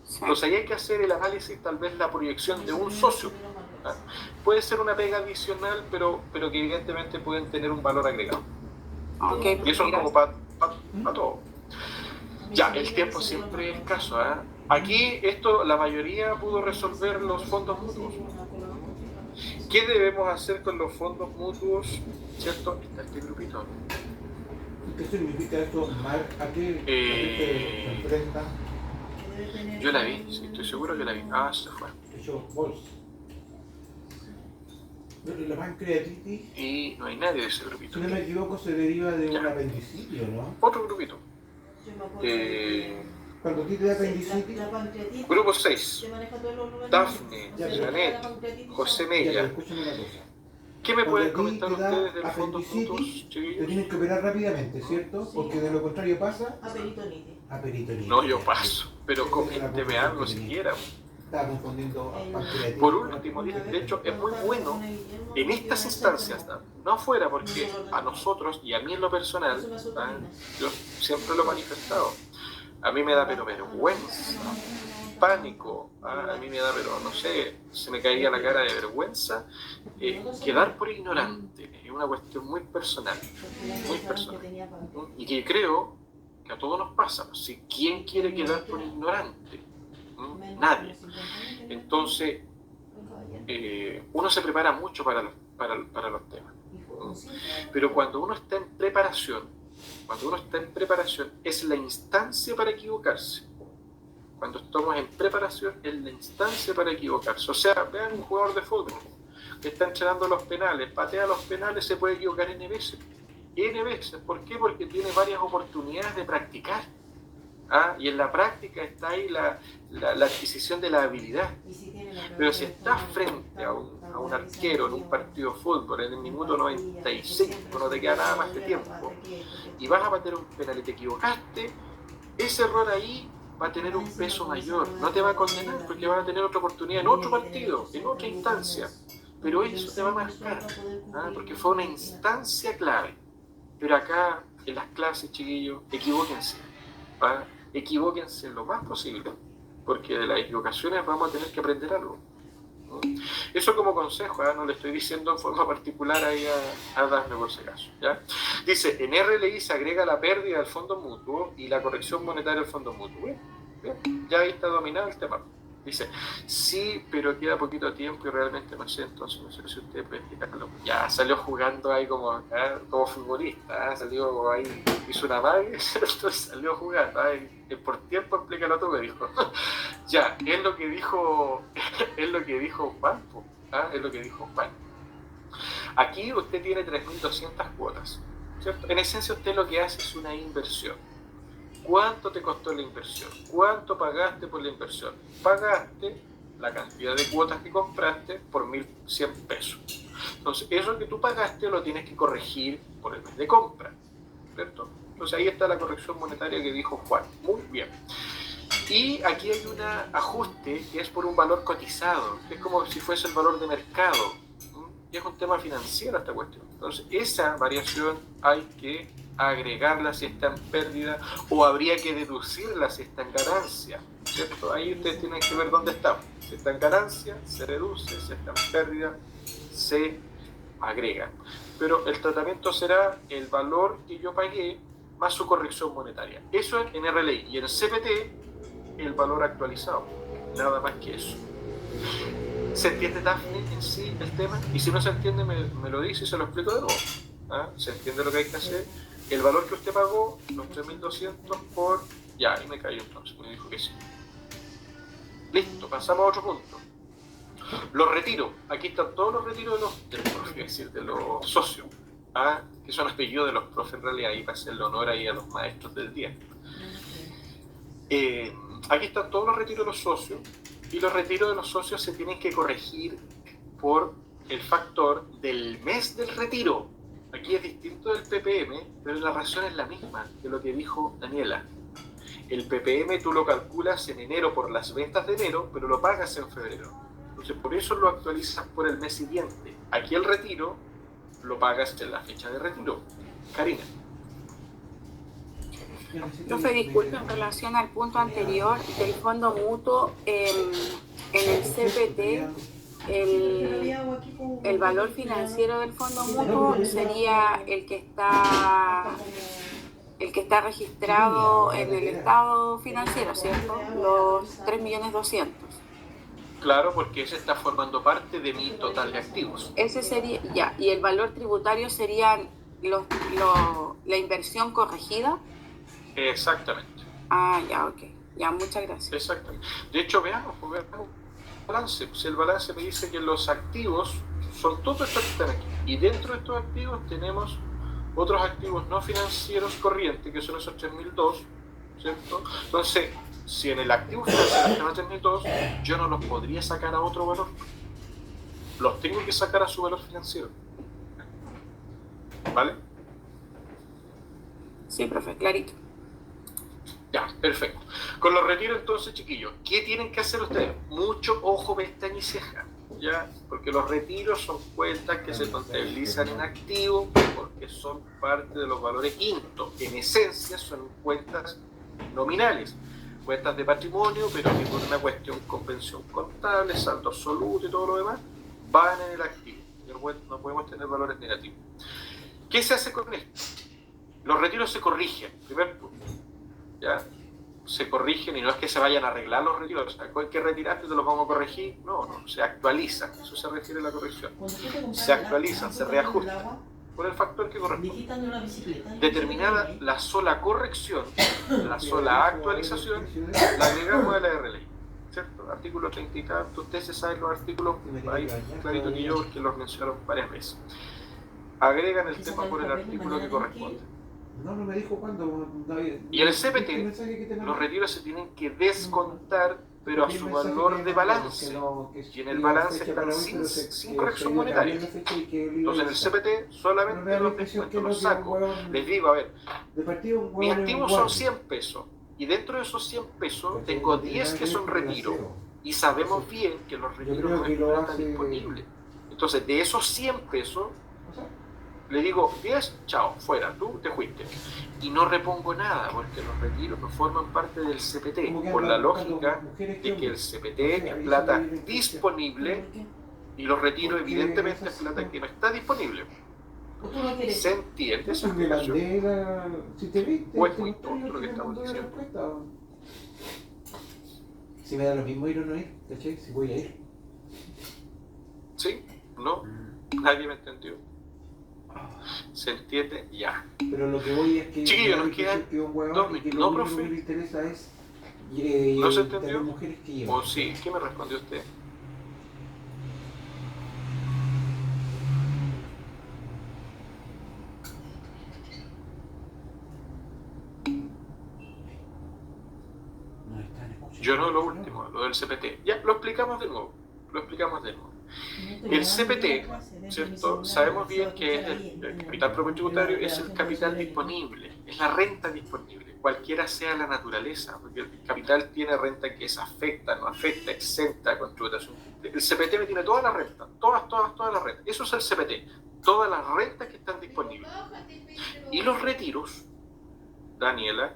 Sí. Entonces ahí hay que hacer el análisis, tal vez la proyección de un socio. ¿Ah? Puede ser una pega adicional, pero que evidentemente pueden tener un valor agregado. Okay, y eso es como para todo. Ya, el tiempo siempre es escaso. Aquí esto la mayoría pudo resolver los fondos mutuos. ¿Qué debemos hacer con los fondos mutuos? ¿Cierto? Está este grupito. ¿Qué significa esto, Marc? ¿A qué se enfrenta? Yo la vi, sí, estoy seguro que la vi. Se fue. Eso, vos. La pancreatitis, Y no hay nadie de ese grupito. si no me equivoco, se deriva de un apendicitis, ¿no? Otro grupito. Cuando a ti te da apendicitis, Grupo 6. Dafne, Janet, José ya, Mella. pero escúchame una cosa. ¿Qué me pueden Cuando a ti comentar te da ustedes de los fondos apendicitis, mutuos, te chiquillos? tienes que operar rápidamente, ¿cierto? Porque de lo contrario pasa A peritonitis. a peritonitis. No, yo paso, pero coménteme algo siquiera. Estaba confundiendo a pancreatitis. Por último, de hecho, es muy bueno en estas instancias, no afuera, porque a nosotros y a mí en lo personal, yo siempre lo he manifestado, a mí me da pero vergüenza, pánico, a mí me da pero, no sé, se me caería la cara de vergüenza, quedar por ignorante, es una cuestión muy personal, y que creo que a todos nos pasa. Si ¿quién quiere quedar por ignorante? Nadie. Entonces, uno se prepara mucho para los temas. Pero cuando uno está en preparación, es la instancia para equivocarse. Cuando estamos en preparación, es la instancia para equivocarse. O sea, vean un jugador de fútbol que está entrenando los penales, patea los penales, se puede equivocar N veces. N veces. ¿Por qué? Porque tiene varias oportunidades de practicar. Y en la práctica está ahí la adquisición de la habilidad. Pero si estás frente a un arquero en un partido de fútbol en el minuto 95, no te queda nada más de tiempo, y vas a patear un penal y te equivocaste, ese error ahí va a tener un peso mayor, no te va a condenar porque vas a tener otra oportunidad en otro partido, en otra instancia, pero eso te va a marcar, porque fue una instancia clave. Pero acá en las clases, chiquillos, equivóquense. Equivóquense lo más posible, porque de las equivocaciones vamos a tener que aprender algo. Eso como consejo, no le estoy diciendo en forma particular ahí a Dafne por si acaso, ¿ya? Dice, en RLI se agrega la pérdida del fondo mutuo y la corrección monetaria del fondo mutuo. Bien, ya ahí está dominado el tema. Dice, sí, pero queda poquito tiempo y realmente no sé, entonces no sé si usted puede explicarlo. Ya salió jugando ahí como futbolista, salió como ahí, hizo una magia, entonces salió jugando. Por tiempo explícalo tú, me dijo. Ya, es lo que dijo Juan, Es lo que dijo Juan. Aquí usted tiene 3.200 cuotas, ¿cierto? En esencia usted lo que hace es una inversión. ¿Cuánto te costó la inversión? ¿Cuánto pagaste por la inversión? Pagaste la cantidad de cuotas que compraste por 1.100 pesos. Entonces, eso que tú pagaste lo tienes que corregir por el mes de compra, ¿cierto? Entonces, ahí está la corrección monetaria que dijo Juan. Muy bien. Y aquí hay un ajuste que es por un valor cotizado, que es como si fuese el valor de mercado. Y es un tema financiero esta cuestión. Entonces, esa variación hay que agregarla si está en pérdida o habría que deducirla si está en ganancia, ¿cierto? Ahí ustedes tienen que ver dónde está. Si está en ganancia, se reduce. Si está en pérdida, se agrega. Pero el tratamiento será el valor que yo pagué más su corrección monetaria. Eso es en RLI. Y en CPT, el valor actualizado. Nada más que eso. ¿Se entiende, Daphne, en sí el tema? Y si no se entiende, me lo dice y se lo explico de nuevo. ¿Se entiende lo que hay que hacer? El valor que usted pagó, los 3.200 por... Ya, ahí me cayó entonces, me dijo que sí. Listo, pasamos a otro punto. Los retiros. Aquí están todos los retiros de los socios, que son apellidos de los profes en realidad, y para hacerle honor ahí a los maestros del día. Aquí están todos los retiros de los socios, y los retiros de los socios se tienen que corregir por el factor del mes del retiro. Aquí es distinto del PPM, pero la razón es la misma que lo que dijo Daniela. El PPM tú lo calculas en enero por las ventas de enero, pero lo pagas en febrero. Entonces por eso lo actualizas por el mes siguiente. Aquí el retiro lo pagas en la fecha de retiro. Karina. Profe, disculpe, en relación al punto anterior del fondo mutuo, en el CPT, el valor financiero del fondo mutuo sería el que está registrado en el estado financiero, ¿cierto? Los 3.200.000. Claro, porque ese está formando parte de mi total de activos. Ese sería, ya, y el valor tributario sería la inversión corregida. Exactamente. Ya, ok. Ya, muchas gracias. Exactamente. De hecho, veamos el balance. Si el balance me dice que los activos son todos estos que están aquí. Y dentro de estos activos tenemos otros activos no financieros corrientes, que son esos 3.200, ¿cierto? Entonces, si en el activo financiero están a 3.200, yo no los podría sacar a otro valor. Los tengo que sacar a su valor financiero. ¿Vale? Sí, profe, clarito. Ya, perfecto. Con los retiros entonces, chiquillos, ¿qué tienen que hacer ustedes? Mucho ojo, pestaña y ceja, ¿ya? Porque los retiros son cuentas que se contabilizan en activo porque son parte de los valores quintos. En esencia son cuentas nominales, cuentas de patrimonio, pero que por una cuestión convención contable, saldo absoluto y todo lo demás, van en el activo. No podemos tener valores negativos. ¿Qué se hace con esto? Los retiros se corrigen, primer punto. ¿Ya? Se corrigen y no es que se vayan a arreglar los retiros, o sea, ¿cuál que retiraste te los vamos a corregir? No, se actualizan, eso se refiere a la corrección. Se actualizan, se reajustan por el factor que corresponde. Determinada la sola corrección, la sola actualización, la agregamos a la RLI, ¿cierto? Artículo 30 y tanto, ustedes se saben los artículos ahí clarito que yo, porque los mencionaron varias veces. Agregan el tema por el artículo que corresponde. No me dijo cuándo. Y en el CPT, los retiros se tienen que descontar, pero a su valor de balance. Y en el balance están sin corrección monetaria. Entonces en el CPT solamente los descuento, los saco. Les digo, a ver, mis activos son 100 pesos. Y dentro de esos 100 pesos tengo 10 que son retiro. Y sabemos bien que los retiros no están disponibles. Entonces de esos 100 pesos, le digo 10, chao, fuera, tú te fuiste. Y no repongo nada, porque los retiros no forman parte del CPT, por la lógica de que el CPT es plata disponible y los retiros evidentemente es plata que no está disponible. ¿Se entiende esa explicación? ¿O es muy tonto lo que estamos diciendo? Si me da lo mismo ir o no ir, ¿cachai? Si voy a ir. ¿Sí? ¿No? Nadie me entendió. ¿Se entiende? Ya. Pero lo que voy es que... Chiquillos, nos quedan 2 minutos. No, profe. Lo que me interesa es... ¿No se entendió? Mujeres que llevan. ¿O sí? ¿Qué me respondió usted? Yo no lo último, lo del CPT. Ya, lo explicamos de nuevo. El CPT, ¿cierto? Sabemos bien que es el capital propio tributario, es el capital disponible, es la renta disponible, cualquiera sea la naturaleza, porque el capital tiene renta que es afecta, no afecta, exenta con tributación. El CPT me tiene toda la renta, todas las rentas. Eso es el CPT, todas las rentas que están disponibles. Y los retiros, Daniela,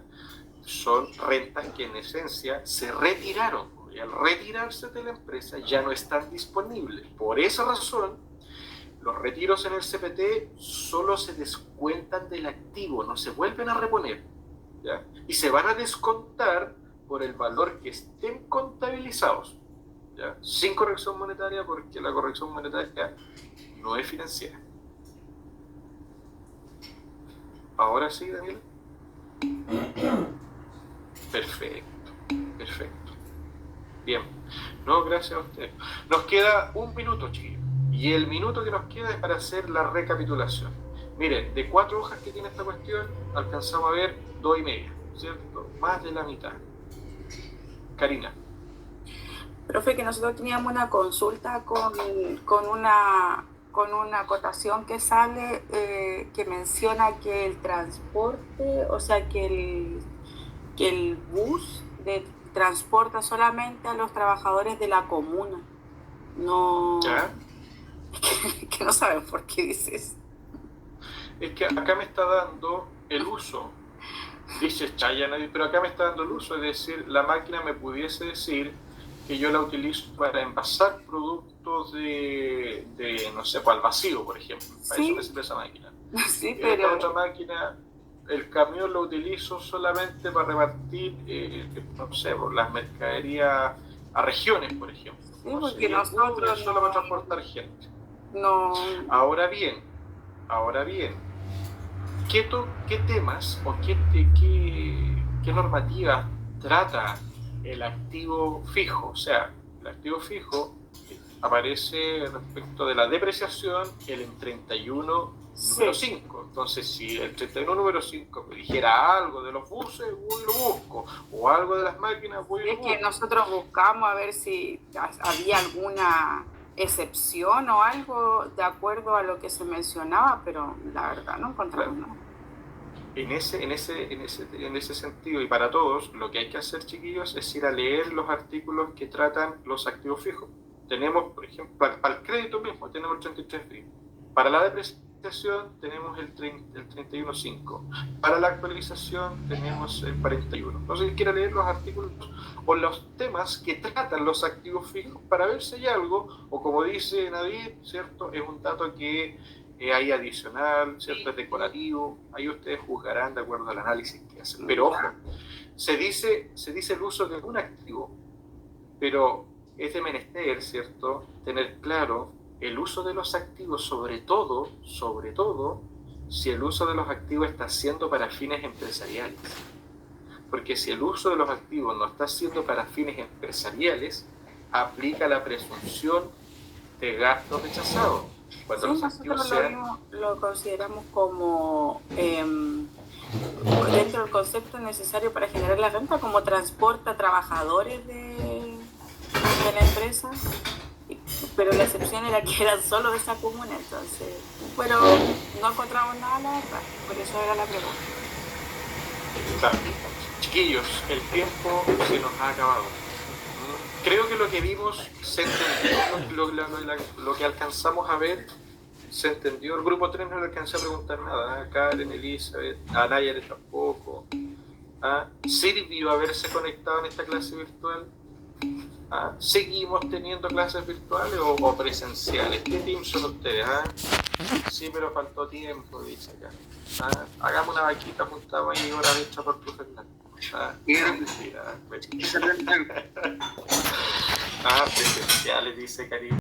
son rentas que en esencia se retiraron. Y al retirarse de la empresa ya no están disponibles. Por esa razón, los retiros en el CPT solo se descuentan del activo, no se vuelven a reponer, ¿ya? Y se van a descontar por el valor que estén contabilizados, ¿ya? Sin corrección monetaria, porque la corrección monetaria no es financiera. Ahora sí, Daniel. Perfecto. Bien. No, gracias a usted. Nos queda un minuto, chiquillos. Y el minuto que nos queda es para hacer la recapitulación. Miren, de 4 hojas que tiene esta cuestión, alcanzamos a ver 2,5, ¿cierto? Más de la mitad. Karina. Profe, que nosotros teníamos una consulta con una acotación que sale que menciona que el transporte, o sea, que el bus transporta solamente a los trabajadores de la comuna. No. ¿Ya? Que no saben por qué dices. Es que acá me está dando el uso. Dices Chaya, pero acá me está dando el uso. Es decir, la máquina me pudiese decir que yo la utilizo para envasar productos de no sé, al vacío, por ejemplo. Para Sí. eso me sirve esa máquina. Sí, Esta pero otra máquina, el camión lo utilizo solamente para repartir, no sé, las mercaderías a regiones, por ejemplo. sí, No sé, porque y el bus nosotros es solo para transportar gente. no. Ahora bien, ¿qué temas o qué normativas trata el activo fijo? O sea, el activo fijo aparece respecto de la depreciación el 31 número 5. Entonces, si el 31 número 5 me dijera algo de los buses, voy y lo busco, o algo de las máquinas, voy y lo Es busco. que nosotros buscamos a ver si había alguna excepción o algo de acuerdo a lo que se mencionaba, pero la verdad no encontramos nada. En ese sentido, y para todos, lo que hay que hacer, chiquillos, es ir a leer los artículos que tratan los activos fijos. Tenemos, por ejemplo, para el crédito mismo, tenemos el 33 Para la depreciación tenemos el 31.5. Para la actualización tenemos el 41. Entonces, quiero leer los artículos o los temas que tratan los activos fijos para ver si hay algo, o como dice Nadir, ¿cierto? Es un dato que hay adicional, ¿cierto? Es decorativo. Ahí ustedes juzgarán de acuerdo al análisis que hacen. Pero ojo, se dice el uso de un activo, pero es de menester, ¿cierto?, tener claro el uso de los activos, sobre todo, si el uso de los activos está siendo para fines empresariales. Porque si el uso de los activos no está siendo para fines empresariales, aplica la presunción de gasto rechazado. Cuando Sí, los activos sean... lo consideramos como dentro del concepto necesario para generar la renta, como transporte a trabajadores de la empresa, pero la excepción era que eran solo de esa comuna, entonces, pero no encontramos nada, la verdad, por eso era la pregunta. Claro. Chiquillos, el tiempo se nos ha acabado. Creo que lo que vimos se entendió, lo que alcanzamos a ver se entendió. El grupo 3 no le alcancé a preguntar nada. A Karen, Elizabeth, a Nayar tampoco. ¿Sirvió haberse conectado en esta clase virtual? ¿Seguimos teniendo clases virtuales o presenciales? ¿Qué team son ustedes? Sí, pero faltó tiempo, dice acá. Hagamos una vaquita, juntamos ahí hora hecha por tu Fernando. Presenciales, dice Karina.